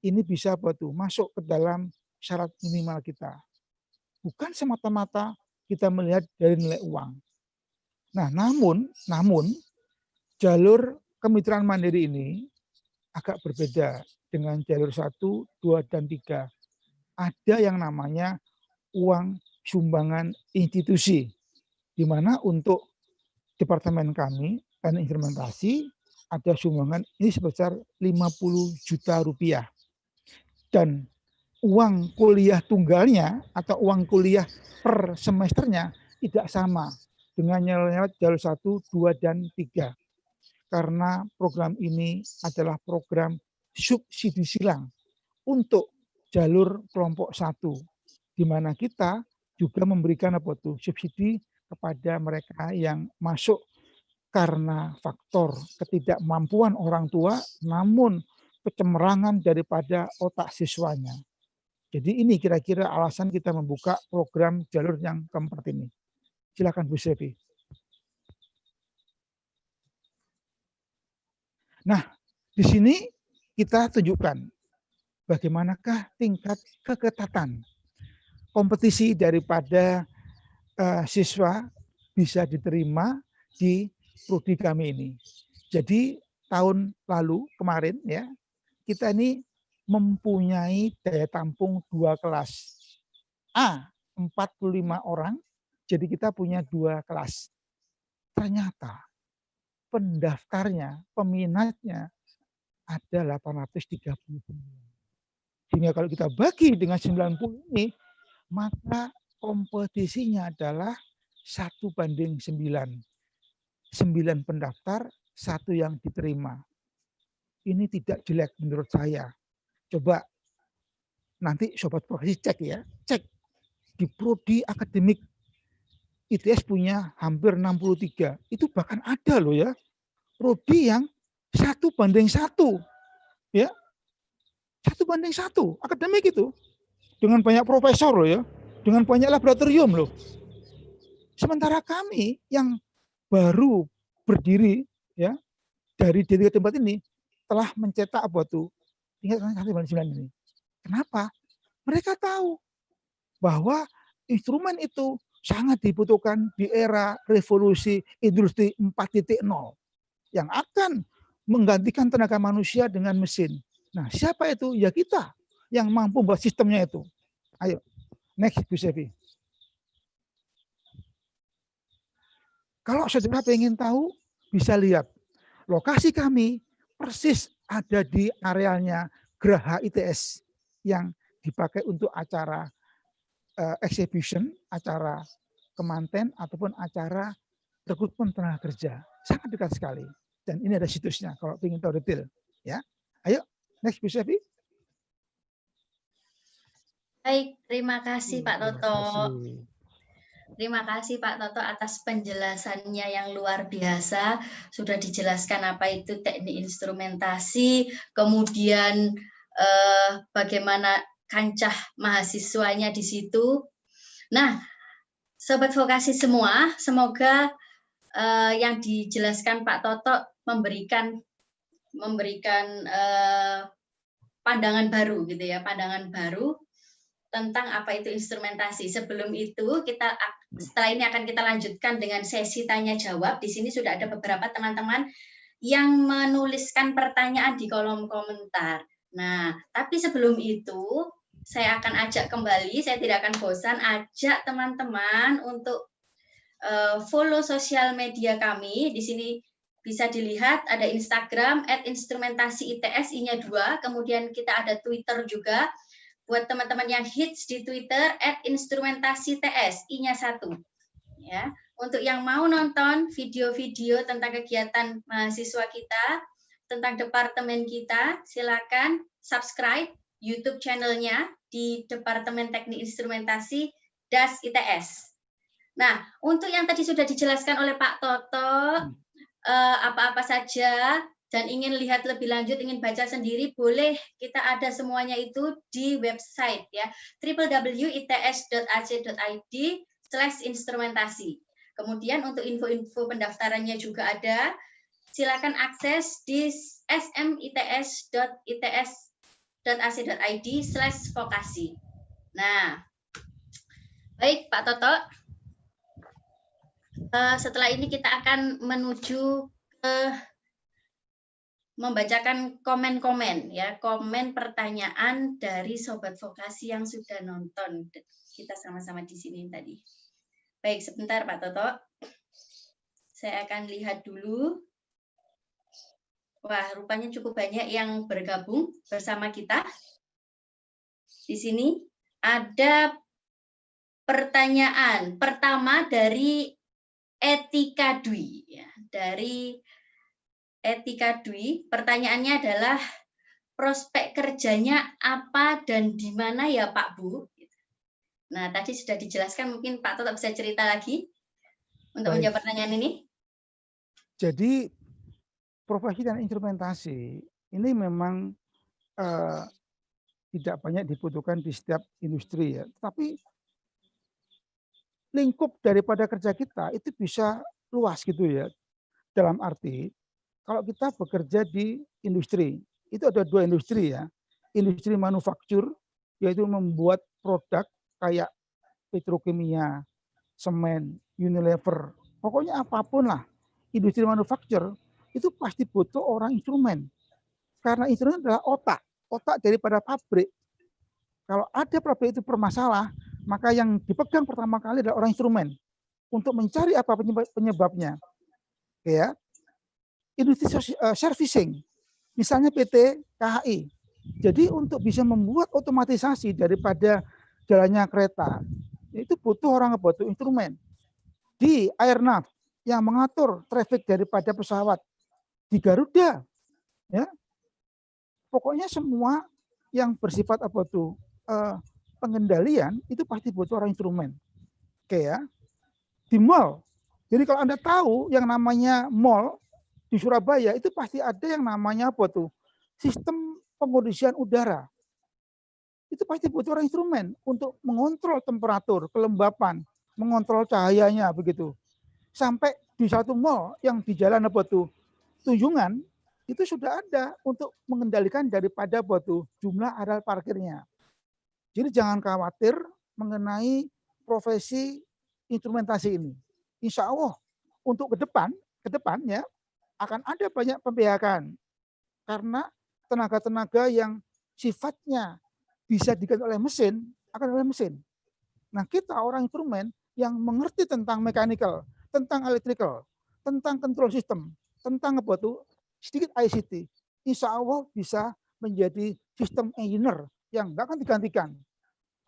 ini bisa masuk ke dalam syarat minimal kita. Bukan semata-mata kita melihat dari nilai uang. Nah, namun jalur kemitraan mandiri ini agak berbeda dengan jalur 1, 2, dan 3. Ada yang namanya uang sumbangan institusi, di mana untuk departemen kami, teknik instrumentasi, ada sumbangan ini sebesar 50 juta rupiah. Dan uang kuliah tunggalnya atau uang kuliah per semesternya tidak sama dengan lewat jalur 1, 2, dan 3. Karena program ini adalah program subsidi silang untuk jalur kelompok 1, di mana kita juga memberikan subsidi kepada mereka yang masuk karena faktor ketidakmampuan orang tua, namun kecemerangan daripada otak siswanya. Jadi ini kira-kira alasan kita membuka program jalur yang keempat ini. Silakan Bu Sevi. Nah, di sini kita tunjukkan bagaimanakah tingkat keketatan kompetisi daripada siswa bisa diterima di prodi kami ini. Jadi tahun lalu kemarin ya kita ini mempunyai daya tampung 2 kelas. A 45 orang, jadi kita punya 2 kelas. Ternyata pendaftarnya, peminatnya ada 830. Sehingga kalau kita bagi dengan 90 ini, maka kompetisinya adalah 1:9. 9 pendaftar, 1 yang diterima. Ini tidak jelek menurut saya. Coba nanti Sobat Vokasi cek ya, cek di prodi akademik ITS punya hampir 63. Itu bahkan ada loh ya, prodi yang 1:1. Ya, 1:1 akademik itu. Dengan banyak profesor loh ya, dengan banyak laboratorium loh. Sementara kami yang baru berdiri ya dari tempat ini telah mencetak apa tuh tingkat 1:9 ini. Kenapa? Mereka tahu bahwa instrumen itu sangat dibutuhkan di era revolusi industri 4.0 yang akan menggantikan tenaga manusia dengan mesin. Nah, siapa itu? Ya kita yang mampu buat sistemnya itu. Ayo, next Bu Sevi. Kalau saudara ingin tahu, bisa lihat lokasi kami persis ada di arealnya Geraha ITS yang dipakai untuk acara exhibition, acara kemanten ataupun acara rekrutmen tenaga kerja. Sangat dekat sekali. Dan ini ada situsnya kalau ingin tahu detail. Ya, ayo next Bu Sevi. Baik, terima kasih Pak Toto. Terima kasih Pak Toto atas penjelasannya yang luar biasa. Sudah dijelaskan apa itu teknik instrumentasi, kemudian bagaimana kancah mahasiswanya di situ. Nah, Sobat Vokasi semua, semoga yang dijelaskan Pak Toto memberikan pandangan baru gitu ya, pandangan baru tentang apa itu instrumentasi. Sebelum itu setelah ini akan kita lanjutkan dengan sesi tanya jawab. Di sini sudah ada beberapa teman-teman yang menuliskan pertanyaan di kolom komentar. Nah, tapi sebelum itu saya akan ajak kembali, saya tidak akan bosan ajak teman-teman untuk follow sosial media kami. Di sini bisa dilihat ada Instagram @instrumentasi_ITS I-nya 2, kemudian kita ada Twitter juga. Buat teman-teman yang hits di Twitter @instrumentasi_TS I-nya 1. Ya, untuk yang mau nonton video-video tentang kegiatan mahasiswa kita, tentang departemen kita, silakan subscribe YouTube channelnya di Departemen Teknik Instrumentasi DAS ITS. Nah, untuk yang tadi sudah dijelaskan oleh Pak Toto, apa-apa saja dan ingin lihat lebih lanjut, ingin baca sendiri, boleh, kita ada semuanya itu di website ya, www.its.ac.id/instrumentasi. Kemudian untuk info-info pendaftarannya juga ada, silakan akses di smits.its.ac.id/vokasi. Nah, baik Pak Toto, setelah ini kita akan menuju ke membacakan komen-komen ya, komen pertanyaan dari Sobat Vokasi yang sudah nonton. Kita sama-sama di sini tadi. Baik, sebentar Pak Toto. Saya akan lihat dulu. Wah, rupanya cukup banyak yang bergabung bersama kita. Di sini ada pertanyaan pertama dari Etika Dwi ya, dari Etika Dwi, pertanyaannya adalah prospek kerjanya apa dan di mana ya Pak Bu? Nah, tadi sudah dijelaskan, mungkin Pak Toto bisa cerita lagi untuk menjawab pertanyaan ini. Jadi profesi dan instrumentasi ini memang tidak banyak dibutuhkan di setiap industri ya. Tapi lingkup daripada kerja kita itu bisa luas gitu ya. Dalam arti kalau kita bekerja di industri, itu ada 2 industri ya. Industri manufaktur, yaitu membuat produk kayak petrokimia, semen, Unilever, pokoknya apapun lah. Industri manufaktur itu pasti butuh orang instrumen. Karena instrumen adalah otak daripada pabrik. Kalau ada pabrik itu bermasalah, maka yang dipegang pertama kali adalah orang instrumen untuk mencari apa penyebabnya. Ya, industri servicing, misalnya PT KHI. Jadi untuk bisa membuat otomatisasi daripada jalannya kereta, itu butuh butuh instrumen. Di Airnav yang mengatur traffic daripada pesawat, di Garuda, ya, pokoknya semua yang bersifat pengendalian itu pasti butuh orang instrumen. Oke ya. Di mall. Jadi kalau Anda tahu yang namanya mall di Surabaya itu pasti ada yang namanya sistem pengondisian udara. Itu pasti butuh orang instrumen untuk mengontrol temperatur, kelembapan, mengontrol cahayanya begitu. Sampai di satu mall yang di jalan Tunjungan itu sudah ada untuk mengendalikan daripada jumlah area parkirnya. Jadi jangan khawatir mengenai profesi instrumentasi ini. Insya Allah untuk ke depan ya akan ada banyak pembiakan karena tenaga-tenaga yang sifatnya bisa diganti oleh mesin akan oleh mesin. Nah kita orang instrumen yang mengerti tentang mechanical, tentang electrical, tentang control system, tentang sedikit ICT, insya Allah bisa menjadi sistem engineer yang nggak akan digantikan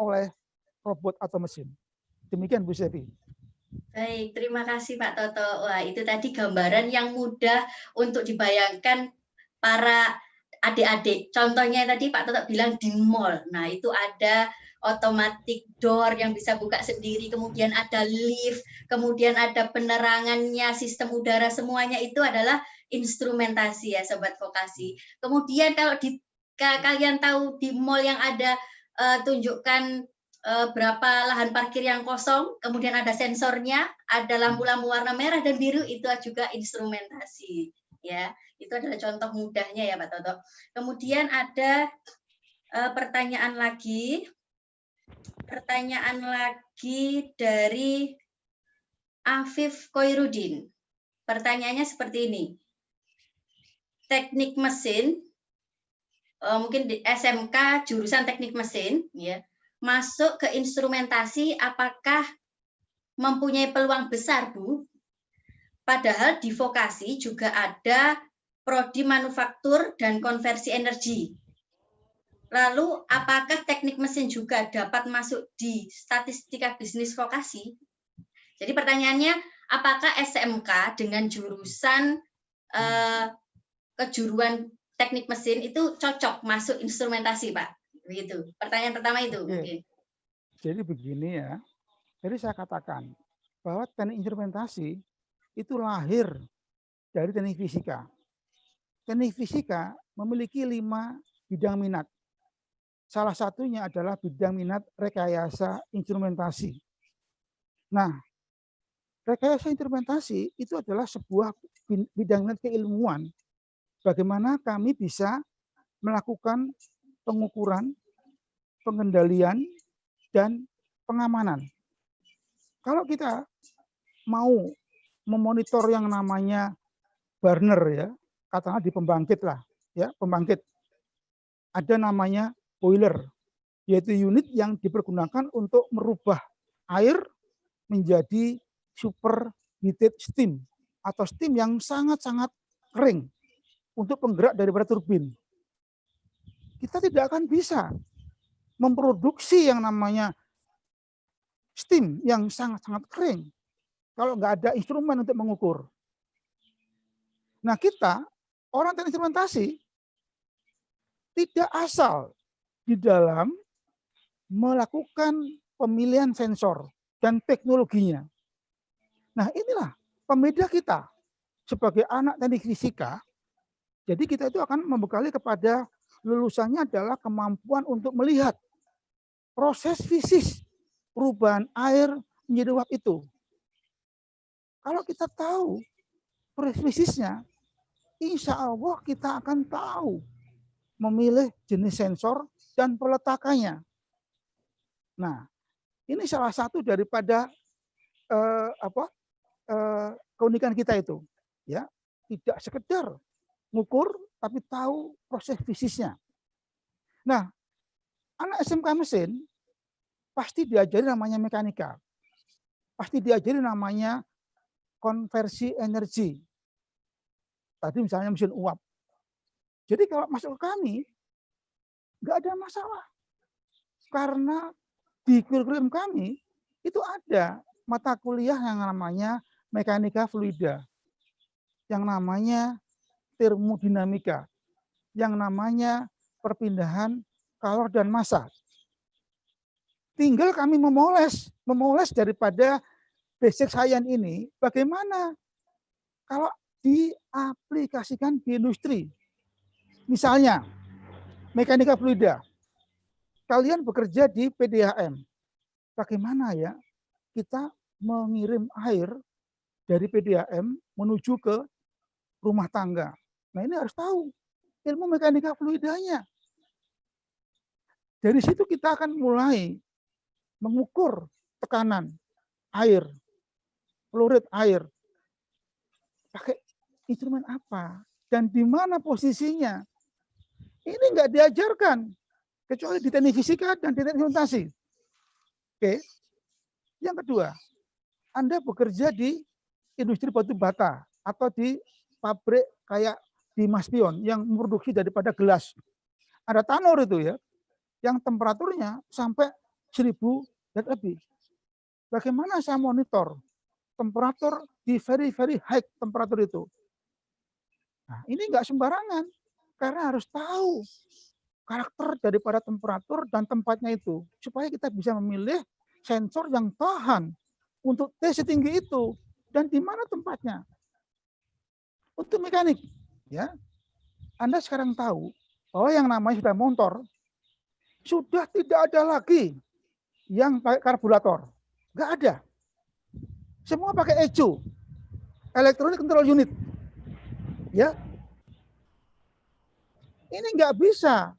oleh robot atau mesin. Demikian Bu Sevi. Baik, terima kasih Pak Toto. Wah, itu tadi gambaran yang mudah untuk dibayangkan para adik-adik. Contohnya tadi Pak Toto bilang di mall. Nah, itu ada automatic door yang bisa buka sendiri, kemudian ada lift, kemudian ada penerangannya, sistem udara, semuanya itu adalah instrumentasi ya Sobat Vokasi. Kemudian kalau kalian tahu di mall yang ada tunjukkan berapa lahan parkir yang kosong, kemudian ada sensornya, ada lampu-lampu warna merah dan biru, itu juga instrumentasi. Ya, itu adalah contoh mudahnya ya Pak Toto. Kemudian ada pertanyaan lagi dari Afif Koirudin. Pertanyaannya seperti ini. Teknik mesin, mungkin di SMK jurusan teknik mesin, ya, masuk ke instrumentasi apakah mempunyai peluang besar, Bu? Padahal di vokasi juga ada prodi manufaktur dan konversi energi. Lalu apakah teknik mesin juga dapat masuk di statistika bisnis vokasi? Jadi pertanyaannya, apakah SMK dengan jurusan kejuruan teknik mesin itu cocok masuk instrumentasi, Pak? Begitu. Pertanyaan pertama itu. Mungkin. Jadi begini ya. Jadi saya katakan bahwa teknik instrumentasi itu lahir dari teknik fisika. Teknik fisika memiliki 5 bidang minat. Salah satunya adalah bidang minat rekayasa instrumentasi. Nah, rekayasa instrumentasi itu adalah sebuah bidang minat keilmuan. Bagaimana kami bisa melakukan pengukuran, pengendalian, dan pengamanan. Kalau kita mau memonitor yang namanya burner ya, katakanlah di pembangkit lah, ya pembangkit, ada namanya boiler, yaitu unit yang dipergunakan untuk merubah air menjadi superheated steam atau steam yang sangat-sangat kering untuk penggerak daripada turbin. Kita tidak akan bisa memproduksi yang namanya steam yang sangat-sangat kering kalau nggak ada instrumen untuk mengukur. Nah kita, orang teknik instrumentasi, tidak asal di dalam melakukan pemilihan sensor dan teknologinya. Nah inilah pembeda kita. sebagai anak teknik fisika, jadi kita itu akan membekali kepada lulusannya adalah kemampuan untuk melihat proses fisik perubahan air menjadi uap itu. Kalau kita tahu proses fisiknya, insya Allah kita akan tahu memilih jenis sensor dan peletakannya. Nah, ini salah satu daripada keunikan kita itu, ya, tidak sekedar ngukur, tapi tahu proses fisiknya. Nah, anak SMK mesin pasti diajari namanya mekanika, pasti diajari namanya konversi energi. Tadi misalnya mesin uap. Jadi kalau masuk ke kami, nggak ada masalah. Karena di kurikulum kami itu ada mata kuliah yang namanya mekanika fluida, yang namanya termodinamika, yang namanya perpindahan kalor dan massa. Tinggal kami memoles daripada basic science ini, bagaimana kalau diaplikasikan di industri. Misalnya, mekanika fluida, kalian bekerja di PDAM. Bagaimana ya kita mengirim air dari PDAM menuju ke rumah tangga. Nah, ini harus tahu ilmu mekanika fluidanya. Dari situ kita akan mulai mengukur tekanan air, fluid air. Pakai instrumen apa? Dan di mana posisinya? Ini nggak diajarkan. Kecuali di teknik fisika dan di teknik instrumentasi. Oke. Yang kedua, Anda bekerja di industri batu bata atau di pabrik kayak di Maspion yang memproduksi daripada gelas. Ada tanur itu ya, yang temperaturnya sampai 1000 dan lebih. Bagaimana saya monitor temperatur di very high temperatur itu? Nah, ini nggak sembarangan, karena harus tahu karakter daripada temperatur dan tempatnya itu, supaya kita bisa memilih sensor yang tahan untuk T setinggi itu dan di mana tempatnya. Untuk mekanik, ya, Anda sekarang tahu bahwa yang namanya sudah motor sudah tidak ada lagi yang pakai karburator, nggak ada. Semua pakai ECU, Electronic Control Unit, ya. Ini nggak bisa.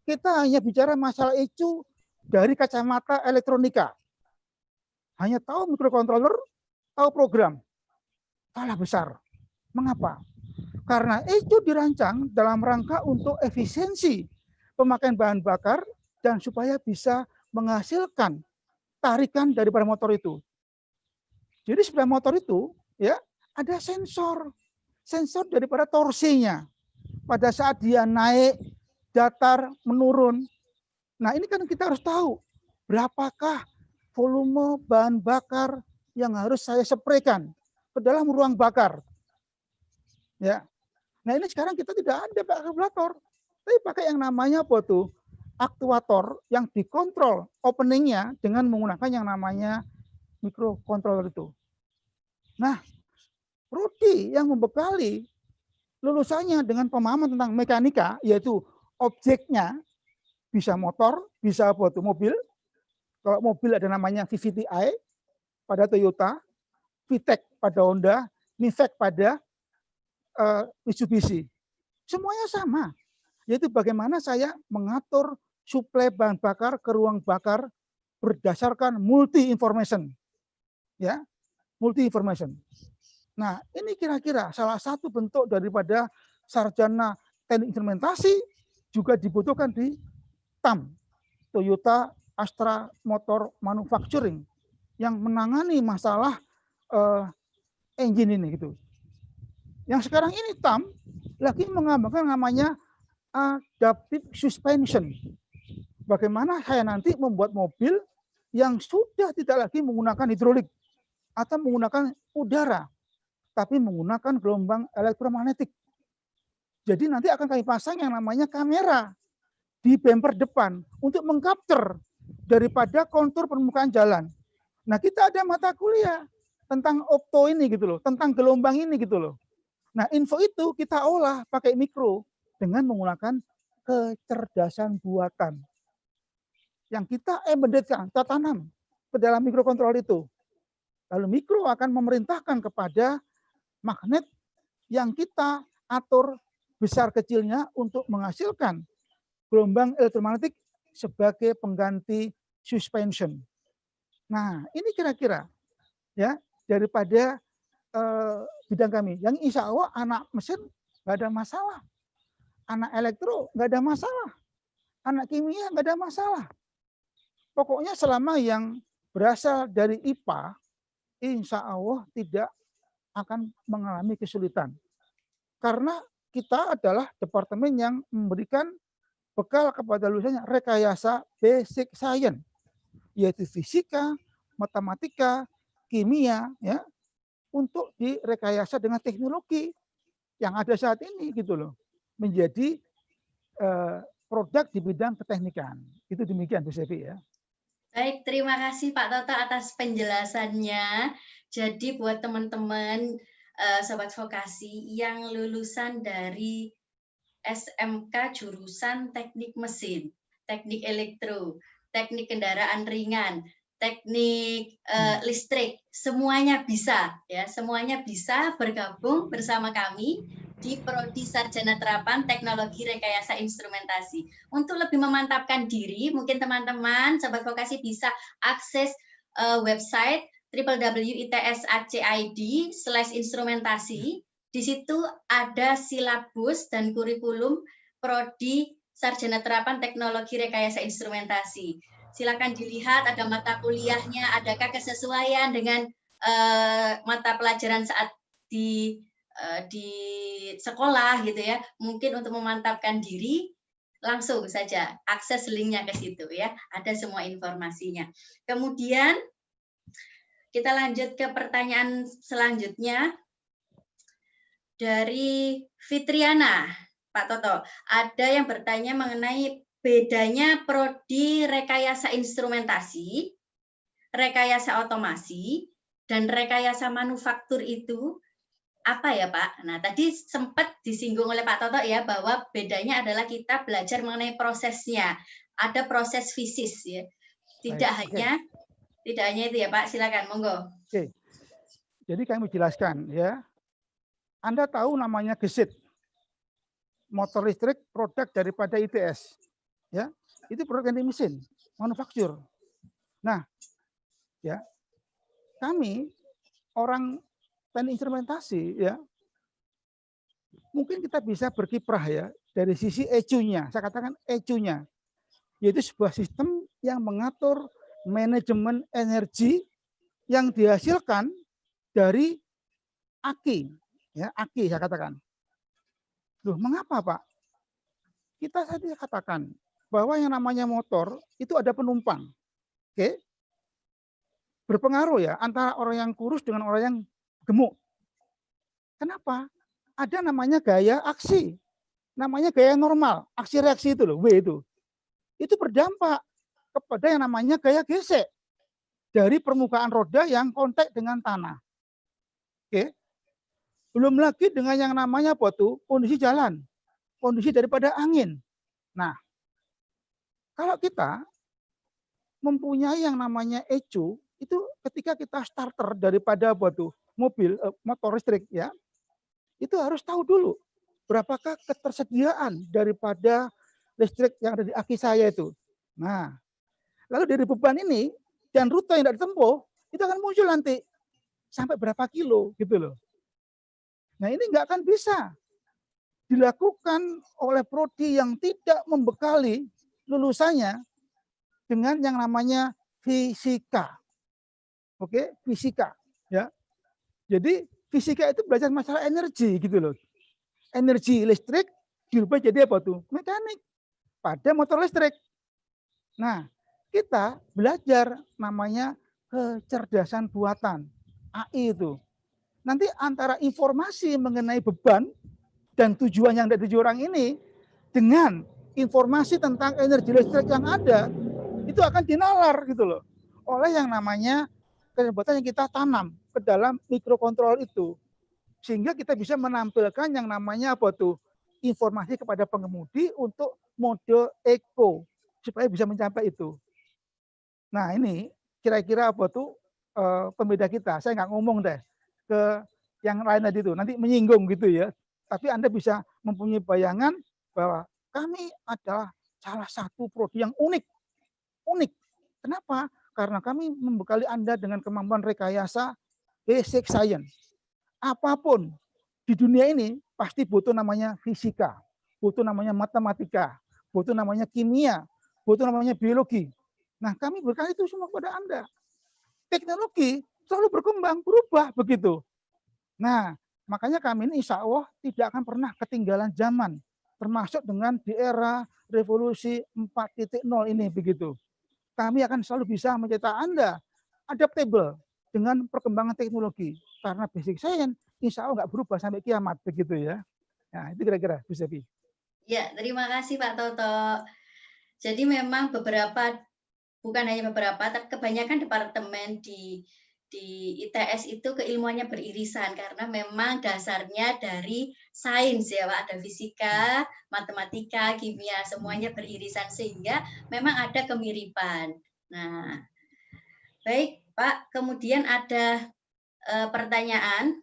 Kita hanya bicara masalah ECU dari kacamata elektronika. Hanya tahu microcontroller, tahu program. Salah besar. Mengapa? Karena ECU dirancang dalam rangka untuk efisiensi pemakaian bahan bakar dan supaya bisa menghasilkan tarikan daripada motor itu. Jadi sepeda motor itu ya ada sensor daripada torsinya. Pada saat dia naik, datar, menurun. Nah, ini kan kita harus tahu berapakah volume bahan bakar yang harus saya spraykan ke dalam ruang bakar. Ya. Nah, ini sekarang kita tidak ada pakai karburator, tapi pakai yang namanya apa tuh? Aktuator yang dikontrol openingnya dengan menggunakan yang namanya microcontroller itu. Nah, prodi yang membekali lulusannya dengan pemahaman tentang mekanika, yaitu objeknya bisa motor, bisa apa tuh mobil. Kalau mobil ada namanya VVTi pada Toyota, VTEC pada Honda, Mivec pada Mitsubishi. Semuanya sama, yaitu bagaimana saya mengatur suplai bahan bakar ke ruang bakar berdasarkan multi information, ya, multi information. Nah, ini kira-kira salah satu bentuk daripada sarjana teknik instrumentasi juga dibutuhkan di TAM, Toyota Astra Motor Manufacturing, yang menangani masalah engine ini gitu. Yang sekarang ini TAM lagi mengembangkan namanya adaptive suspension. Bagaimana saya nanti membuat mobil yang sudah tidak lagi menggunakan hidrolik atau menggunakan udara, tapi menggunakan gelombang elektromagnetik. Jadi nanti akan kami pasang yang namanya kamera di bumper depan untuk mengcapture daripada kontur permukaan jalan. Nah, kita ada mata kuliah tentang opto ini gitu loh, tentang gelombang ini gitu loh. Nah, info itu kita olah pakai mikro dengan menggunakan kecerdasan buatan yang kita embeddedkan, kita tanam ke dalam mikrokontroller itu. Lalu mikro akan memerintahkan kepada magnet yang kita atur besar kecilnya untuk menghasilkan gelombang elektromagnetik sebagai pengganti suspension. Nah, ini kira-kira ya daripada bidang kami. Yang insya Allah anak mesin nggak ada masalah, anak elektro nggak ada masalah, anak kimia nggak ada masalah. Pokoknya selama yang berasal dari IPA, insya Allah tidak akan mengalami kesulitan. Karena kita adalah departemen yang memberikan bekal kepada lulusannya rekayasa basic science, yaitu fisika, matematika, kimia, ya, untuk direkayasa dengan teknologi yang ada saat ini gitu loh, menjadi produk di bidang keteknikan. Itu demikian Bu Sevi ya. Baik, terima kasih Pak Toto atas penjelasannya. Jadi buat teman-teman Sobat Vokasi yang lulusan dari SMK jurusan teknik mesin, teknik elektro, teknik kendaraan ringan, teknik listrik, semuanya bisa ya, semuanya bisa bergabung bersama kami di Prodi Sarjana Terapan Teknologi Rekayasa Instrumentasi. Untuk lebih memantapkan diri, mungkin teman-teman Sobat Vokasi bisa akses website www.its.ac.id/instrumentasi. Di situ ada silabus dan kurikulum Prodi Sarjana Terapan Teknologi Rekayasa Instrumentasi. Silakan dilihat, ada mata kuliahnya, adakah kesesuaian dengan mata pelajaran saat di sekolah gitu ya. Mungkin untuk memantapkan diri langsung saja akses linknya ke situ ya. Ada semua informasinya. Kemudian kita lanjut ke pertanyaan selanjutnya dari Fitriana, Pak Toto. Ada yang bertanya mengenai bedanya prodi rekayasa instrumentasi, rekayasa otomasi, dan rekayasa manufaktur itu apa ya Pak? Nah tadi sempat disinggung oleh Pak Toto ya bahwa bedanya adalah kita belajar mengenai prosesnya. Ada proses fisis ya. Tidak hanya itu ya Pak. Silakan monggo. Oke. Jadi kami jelaskan ya. Anda tahu namanya gesit. Motor listrik produk daripada ITS. Ya. Itu produk yang di mesin, manufaktur. Nah, ya. Kami orang teknik instrumentasi ya, mungkin kita bisa berkiprah ya dari sisi ECU-nya. Saya katakan ECU-nya, yaitu sebuah sistem yang mengatur manajemen energi yang dihasilkan dari aki, ya aki saya katakan. Loh, mengapa Pak? Kita tadi katakan bahwa yang namanya motor itu ada penumpang, oke? Berpengaruh ya antara orang yang kurus dengan orang yang gemuk. Kenapa? Ada namanya gaya aksi, namanya gaya normal, aksi reaksi itu loh, W itu. Itu berdampak kepada yang namanya gaya gesek dari permukaan roda yang kontak dengan tanah. Oke. Belum lagi dengan yang namanya apa tuh? Kondisi jalan, kondisi daripada angin. Nah, kalau kita mempunyai yang namanya ECU, itu ketika kita starter daripada apa tuh? Mobil, motor listrik ya, itu harus tahu dulu berapakah ketersediaan daripada listrik yang ada di aki saya itu. Nah, lalu dari beban ini dan rute yang tidak ditempuh, itu akan muncul nanti sampai berapa kilo gitu loh. Nah ini nggak akan bisa dilakukan oleh prodi yang tidak membekali lulusannya dengan yang namanya fisika. Oke, fisika ya. Jadi fisika itu belajar masalah energi gitu loh. Energi listrik dirubah jadi apa tuh? Mekanik pada motor listrik. Nah, kita belajar namanya kecerdasan buatan, AI itu. Nanti antara informasi mengenai beban dan tujuan yang dituju orang ini dengan informasi tentang energi listrik yang ada, itu akan dinalar gitu loh oleh yang namanya kecerdasan yang kita tanam ke dalam mikrokontrol itu. Sehingga kita bisa menampilkan yang namanya apa tuh? Informasi kepada pengemudi untuk mode eco supaya bisa mencapai itu. Nah, ini kira-kira apa tuh pembeda kita. Saya nggak ngomong deh ke yang lain tadi itu, nanti menyinggung gitu ya. Tapi Anda bisa mempunyai bayangan bahwa kami adalah salah satu prodi yang unik. Unik. Kenapa? Karena kami membekali Anda dengan kemampuan rekayasa basic science. Apapun di dunia ini pasti butuh namanya fisika, butuh namanya matematika, butuh namanya kimia, butuh namanya biologi. Nah, kami berikan itu semua kepada Anda. Teknologi selalu berkembang, berubah begitu. Nah, makanya kami ini insya Allah tidak akan pernah ketinggalan zaman, termasuk dengan di era revolusi 4.0 ini begitu. Kami akan selalu bisa mencetak Anda adaptable dengan perkembangan teknologi. Karena basic science insya Allah nggak berubah sampai kiamat begitu ya. Nah, itu kira-kira Bu Sepi. Ya, terima kasih Pak Toto. Jadi memang bukan hanya beberapa, tapi kebanyakan departemen di ITS itu keilmuannya beririsan karena memang dasarnya dari sains ya Pak, ada fisika, matematika, kimia, semuanya beririsan sehingga memang ada kemiripan. Nah, baik Pak, kemudian ada pertanyaan.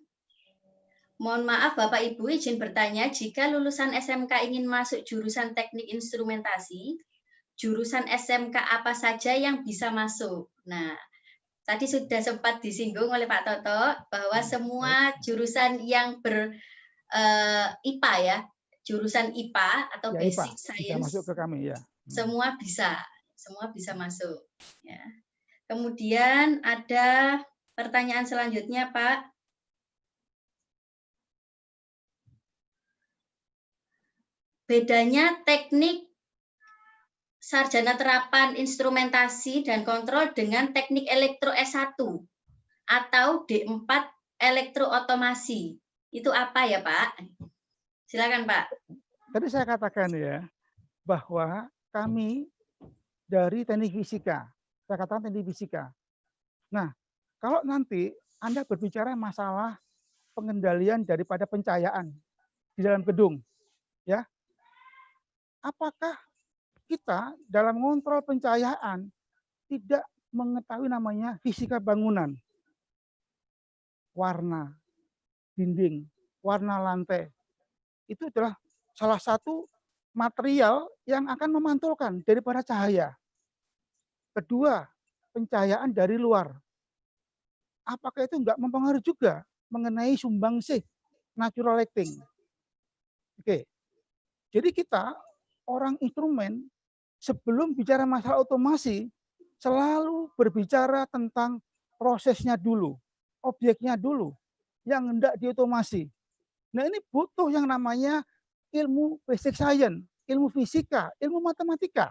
Mohon maaf Bapak Ibu, izin bertanya, jika lulusan SMK ingin masuk jurusan teknik instrumentasi, jurusan SMK apa saja yang bisa masuk? Nah, tadi sudah sempat disinggung oleh Pak Toto bahwa semua jurusan yang IPA ya, jurusan IPA atau ya, basic IPA, science, bisa masuk ke kami ya. semua bisa masuk. Ya. Kemudian ada pertanyaan selanjutnya Pak. Bedanya teknik sarjana terapan instrumentasi dan kontrol dengan teknik elektro S1 atau D4 elektrootomasi. Itu apa ya, Pak? Silakan, Pak. Tadi saya katakan ya, bahwa kami dari teknik fisika, saya katakan teknik fisika. Nah, kalau nanti Anda berbicara masalah pengendalian daripada pencahayaan di dalam gedung, ya, apakah kita dalam mengontrol pencahayaan tidak mengetahui namanya fisika bangunan, warna dinding, warna lantai, itu adalah salah satu material yang akan memantulkan daripada cahaya. Kedua, pencahayaan dari luar. Apakah itu enggak mempengaruhi juga mengenai sumbangsih natural lighting? Oke. Jadi kita orang instrumen sebelum bicara masalah otomasi selalu berbicara tentang prosesnya dulu, objeknya dulu yang hendak diotomasi. Nah, ini butuh yang namanya ilmu basic science, ilmu fisika, ilmu matematika.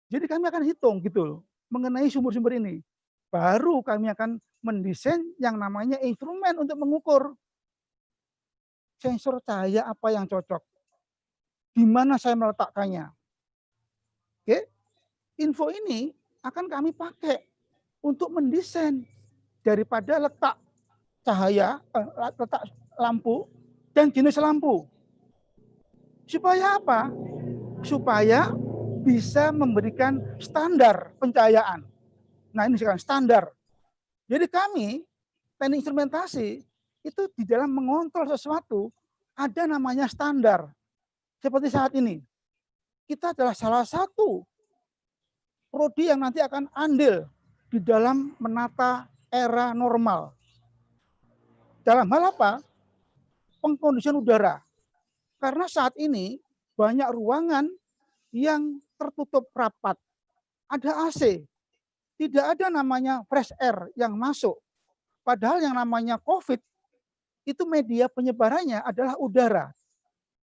Jadi kami akan hitung gitu mengenai sumber-sumber ini. Baru kami akan mendesain yang namanya instrumen untuk mengukur sensor cahaya apa yang cocok. Di mana saya meletakkannya. Oke. Info ini akan kami pakai untuk mendesain daripada letak cahaya, letak lampu dan jenis lampu. Supaya apa? Supaya bisa memberikan standar pencahayaan. Nah, ini sekarang standar. Jadi kami, teknik instrumentasi, itu di dalam mengontrol sesuatu, ada namanya standar. Seperti saat ini. Kita adalah salah satu prodi yang nanti akan andil di dalam menata era normal. Dalam hal apa? Pengkondisian udara. Karena saat ini banyak ruangan yang tertutup rapat. Ada AC. Tidak ada namanya fresh air yang masuk. Padahal yang namanya COVID, itu media penyebarannya adalah udara.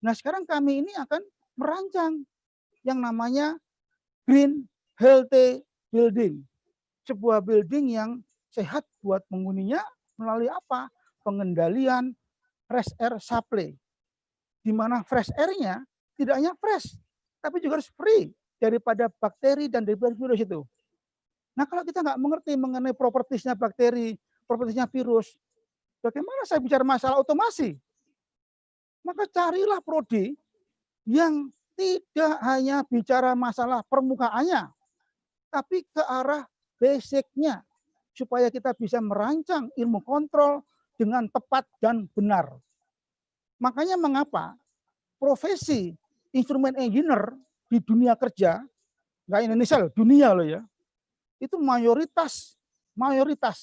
Nah, sekarang kami ini akan merancang yang namanya green healthy building. Sebuah building yang sehat buat penghuninya melalui apa? Pengendalian fresh air supply. Di mana fresh air-nya tidak hanya fresh, tapi juga harus free daripada bakteri dan daripada virus itu. Nah, kalau kita nggak mengerti mengenai propertisnya bakteri, propertisnya virus, bagaimana saya bicara masalah otomasi? Maka carilah prodi yang tidak hanya bicara masalah permukaannya, tapi ke arah basicnya, supaya kita bisa merancang ilmu kontrol dengan tepat dan benar. Makanya mengapa profesi instrumen engineer di dunia kerja, nggak Indonesia loh, dunia loh ya, itu mayoritas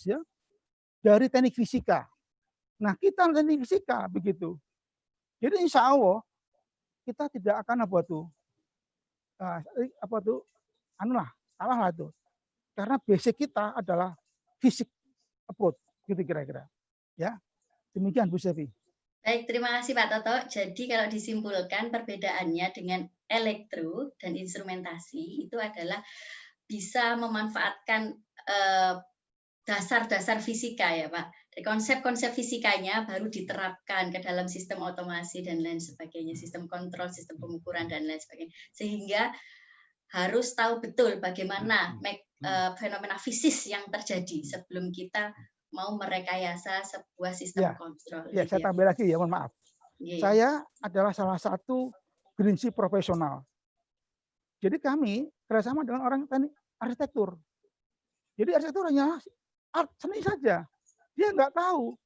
ya dari teknik fisika. Nah, kita teknik fisika begitu. Jadi insya Allah kita tidak akan salah lah itu. Karena basic kita adalah fisik approach, gitu kira-kira. Ya, demikian Bu Sevi. Baik, terima kasih Pak Toto. Jadi kalau disimpulkan perbedaannya dengan elektro dan instrumentasi itu adalah bisa memanfaatkan dasar-dasar fisika ya Pak. Konsep-konsep fisikanya baru diterapkan ke dalam sistem otomasi dan lain sebagainya, sistem kontrol, sistem pengukuran dan lain sebagainya. Sehingga harus tahu betul bagaimana fenomena fisis yang terjadi sebelum kita mau merekayasa sebuah sistem kontrol. Ya, gitu saya tambah lagi ya, mohon maaf. Saya adalah salah satu prinsip profesional. Jadi kami kerjasama dengan orang teknik arsitektur. Jadi arsitektur hanya art seni saja. Dia nggak tahu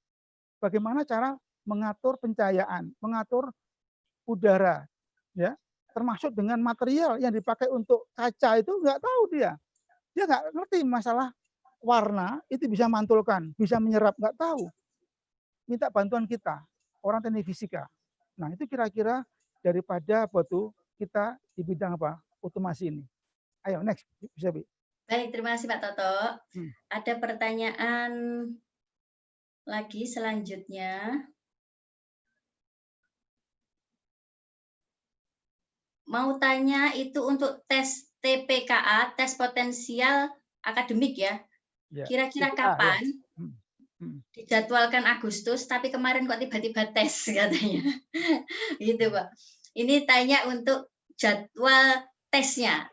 bagaimana cara mengatur pencahayaan, mengatur udara, ya, termasuk dengan material yang dipakai untuk kaca itu nggak tahu dia. Dia nggak ngerti masalah warna itu bisa mantulkan, bisa menyerap, nggak tahu. Minta bantuan kita, orang teknik fisika. Nah, itu kira-kira daripada kita di bidang otomasi ini. Ayo, next. Bisa, Bi. Baik, terima kasih Pak Toto. Ada pertanyaan lagi selanjutnya. Mau tanya itu untuk tes TPKA, tes potensial akademik ya. Kira-kira kapan? Dijadwalkan Agustus, tapi kemarin kok tiba-tiba tes katanya. Gitu Pak. Ini tanya untuk jadwal tesnya.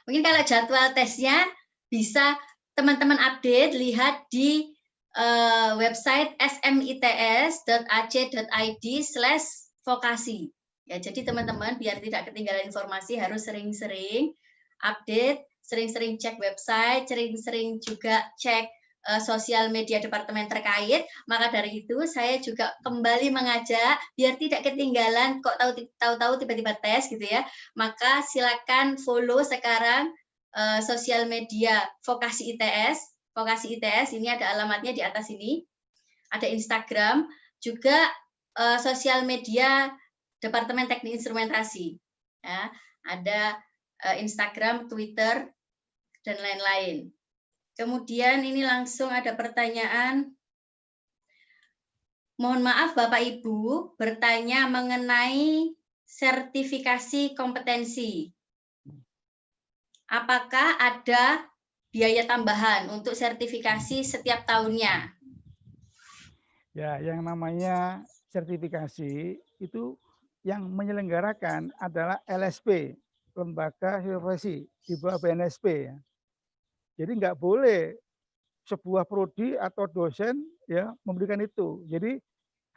Mungkin kalau jadwal tesnya bisa teman-teman update, lihat di website smits.ac.id/vokasi. Ya, jadi teman-teman biar tidak ketinggalan informasi harus sering-sering update, sering-sering cek website, sering-sering juga cek sosial media departemen terkait. Maka dari itu saya juga kembali mengajak biar tidak ketinggalan kok tahu-tahu tiba-tiba tes gitu ya. Maka silakan follow sekarang sosial media Vokasi ITS ini ada alamatnya di atas ini. Ada Instagram, juga sosial media Departemen Teknik Instrumentasi. Ya, ada Instagram, Twitter dan lain-lain. Kemudian ini langsung ada pertanyaan. Mohon maaf Bapak Ibu, bertanya mengenai sertifikasi kompetensi. Apakah ada biaya tambahan untuk sertifikasi setiap tahunnya? Ya, yang namanya sertifikasi itu yang menyelenggarakan adalah LSP, Lembaga Sertifikasi di bawah BNSP. Ya. Jadi nggak boleh sebuah prodi atau dosen ya memberikan itu. Jadi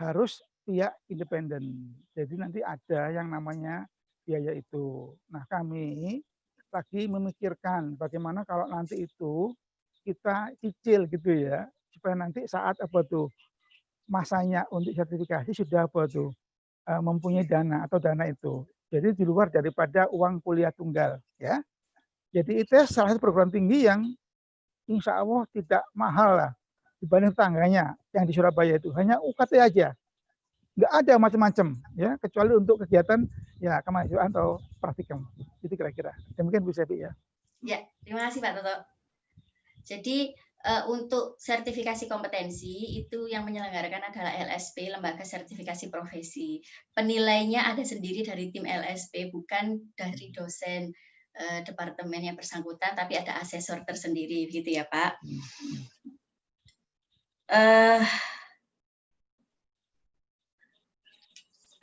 harus pihak independen. Jadi nanti ada yang namanya biaya itu. Nah, kami lagi memikirkan bagaimana kalau nanti itu kita cicil gitu ya, supaya nanti saat masanya untuk sertifikasi sudah mempunyai dana atau dana itu. Jadi di luar daripada uang kuliah tunggal ya. Jadi itu salah satu program tinggi yang insya Allah tidak mahal lah dibanding tetangganya yang di Surabaya itu. Hanya UKT aja. Nggak ada macam-macam ya, kecuali untuk kegiatan ya kemahasiswaan atau praktikum. Itu kira-kira. Demikian Bu Sevi ya. Ya, terima kasih Pak Toto. Jadi untuk sertifikasi kompetensi itu yang menyelenggarakan adalah LSP, Lembaga Sertifikasi Profesi. Penilainya ada sendiri dari tim LSP, bukan dari dosen departemen yang bersangkutan, tapi ada asesor tersendiri, gitu ya Pak.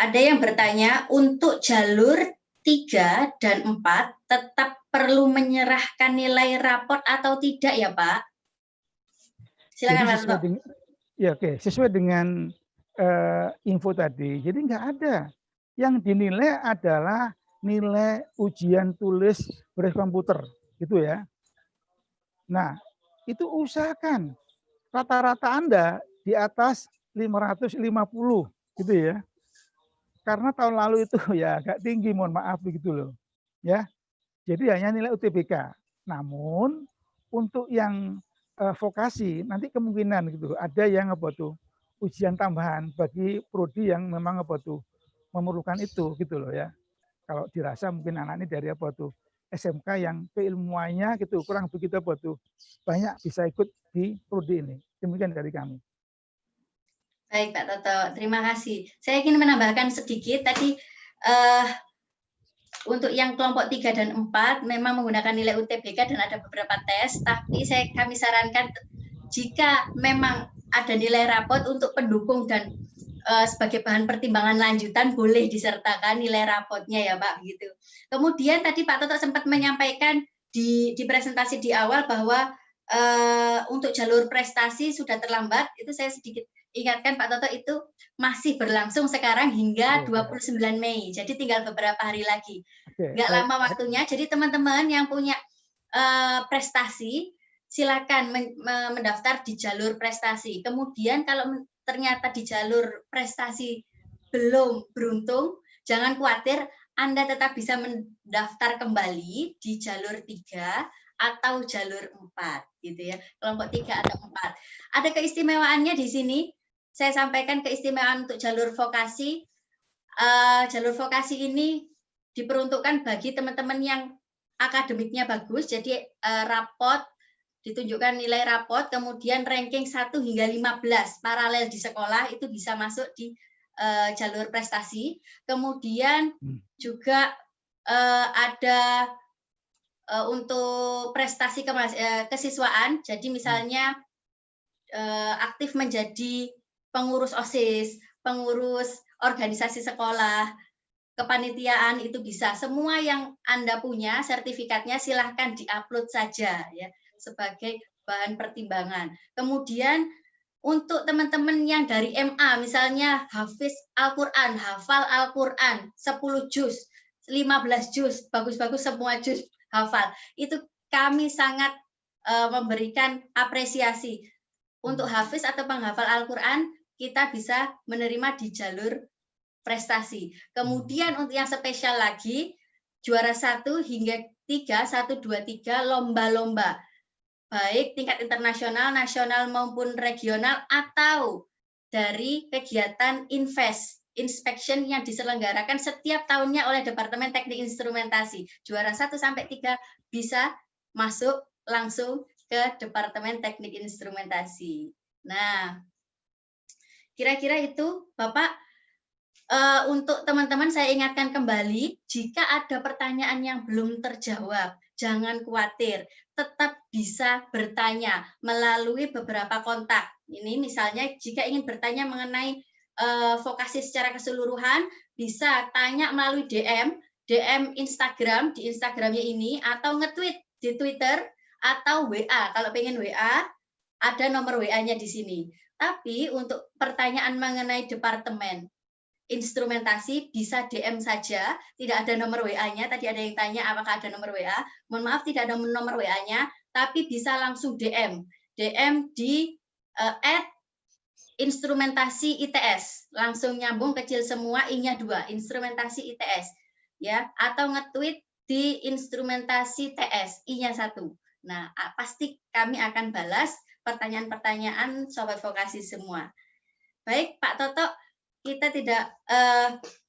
Ada yang bertanya, untuk jalur 3 dan 4 tetap perlu menyerahkan nilai raport atau tidak ya Pak? Silakan Pak Toto. Ya oke, sesuai dengan info tadi. Jadi nggak ada. Yang dinilai adalah nilai ujian tulis berbasis komputer, gitu ya. Nah, itu usahakan rata-rata Anda di atas 550, gitu ya. Karena tahun lalu itu ya agak tinggi, mohon maaf begitu loh. Ya. Jadi hanya nilai UTBK. Namun untuk yang vokasi nanti kemungkinan gitu ada yang apa tuh ujian tambahan bagi prodi yang memang apa tuh memerlukan itu gitu loh ya. Kalau dirasa mungkin anak ini dari apa tuh SMK yang keilmuannya gitu kurang begitu apa tuh banyak bisa ikut di prodi ini. Demikian dari kami. Baik Pak Toto, terima kasih. Saya ingin menambahkan sedikit tadi untuk yang kelompok 3 dan 4 memang menggunakan nilai UTBK dan ada beberapa tes, tapi kami sarankan jika memang ada nilai rapot untuk pendukung dan sebagai bahan pertimbangan lanjutan boleh disertakan nilai rapotnya ya Pak gitu. Kemudian tadi Pak Toto sempat menyampaikan di presentasi di awal bahwa untuk jalur prestasi sudah terlambat, itu saya sedikit ingatkan Pak Toto itu masih berlangsung sekarang hingga 29 Mei, jadi tinggal beberapa hari lagi. Nggak lama waktunya, jadi teman-teman yang punya prestasi silakan mendaftar di jalur prestasi. Kemudian kalau ternyata di jalur prestasi belum beruntung, jangan khawatir, Anda tetap bisa mendaftar kembali di jalur 3 atau jalur 4 gitu ya. Kelompok 3 atau 4. Ada keistimewaannya di sini. Saya sampaikan keistimewaan untuk jalur vokasi. Jalur vokasi ini diperuntukkan bagi teman-teman yang akademiknya bagus, jadi rapot ditunjukkan nilai rapot, kemudian ranking 1 hingga 15 paralel di sekolah itu bisa masuk di jalur prestasi. Kemudian juga ada untuk prestasi kesiswaan, jadi misalnya aktif menjadi pengurus OSIS, pengurus organisasi sekolah, kepanitiaan itu bisa. Semua yang Anda punya sertifikatnya silahkan diupload saja ya sebagai bahan pertimbangan. Kemudian untuk teman-teman yang dari MA misalnya hafiz Al-Qur'an, hafal Al-Qur'an 10 juz, 15 juz, bagus-bagus semua juz hafal. Itu kami sangat memberikan apresiasi. Untuk hafiz atau penghafal Al-Qur'an kita bisa menerima di jalur prestasi. Kemudian untuk yang spesial lagi, juara 1 hingga 3, 1, 2, 3, lomba-lomba. Baik tingkat internasional, nasional maupun regional, atau dari kegiatan inspection yang diselenggarakan setiap tahunnya oleh Departemen Teknik Instrumentasi. Juara 1 sampai 3 bisa masuk langsung ke Departemen Teknik Instrumentasi. Nah, kira-kira itu Bapak. Untuk teman-teman saya ingatkan kembali, jika ada pertanyaan yang belum terjawab, jangan khawatir, tetap bisa bertanya melalui beberapa kontak. Ini misalnya jika ingin bertanya mengenai vokasi secara keseluruhan, bisa tanya melalui DM Instagram, di Instagramnya ini, atau nge-tweet di Twitter, atau WA. Kalau pengen WA, ada nomor WA-nya di sini. Tapi untuk pertanyaan mengenai departemen instrumentasi bisa DM saja, tidak ada nomor WA-nya. Tadi ada yang tanya apakah ada nomor WA. Mohon maaf tidak ada nomor WA-nya, tapi bisa langsung DM di @instrumentasi ITS. Langsung nyambung kecil semua, I-nya 2, instrumentasi ITS. Ya, atau nge-tweet di instrumentasi TS, I-nya 1. Nah, pasti kami akan balas pertanyaan-pertanyaan sobat vokasi semua. Baik, Pak Toto, kita tidak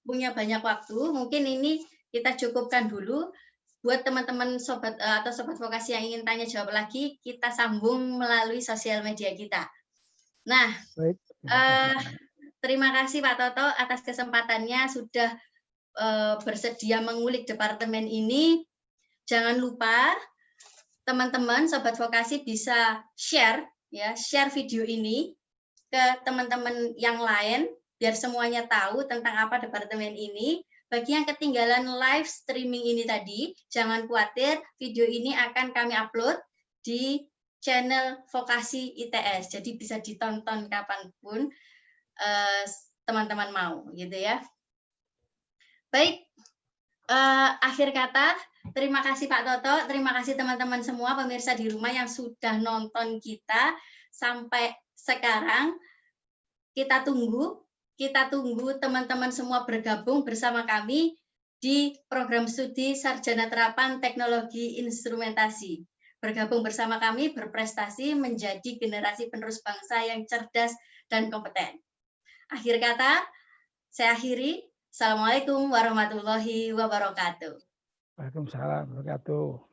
punya banyak waktu, mungkin ini kita cukupkan dulu. Buat teman-teman sobat atau sobat vokasi yang ingin tanya jawab lagi, kita sambung melalui sosial media kita. Nah, terima kasih Pak Toto atas kesempatannya sudah bersedia mengulik departemen ini. Jangan lupa teman-teman sobat vokasi bisa share video ini ke teman-teman yang lain biar semuanya tahu tentang apa departemen ini. Bagi yang ketinggalan live streaming ini tadi, jangan khawatir, video ini akan kami upload di channel Vokasi ITS. Jadi bisa ditonton kapanpun teman-teman mau, gitu ya. Baik, akhir kata, terima kasih Pak Toto, terima kasih teman-teman semua pemirsa di rumah yang sudah nonton kita sampai sekarang. Kita tunggu teman-teman semua bergabung bersama kami di program studi Sarjana Terapan Teknologi Instrumentasi. Bergabung bersama kami berprestasi menjadi generasi penerus bangsa yang cerdas dan kompeten. Akhir kata, saya akhiri. Assalamualaikum warahmatullahi wabarakatuh. Waalaikumsalam warahmatullahi wabarakatuh.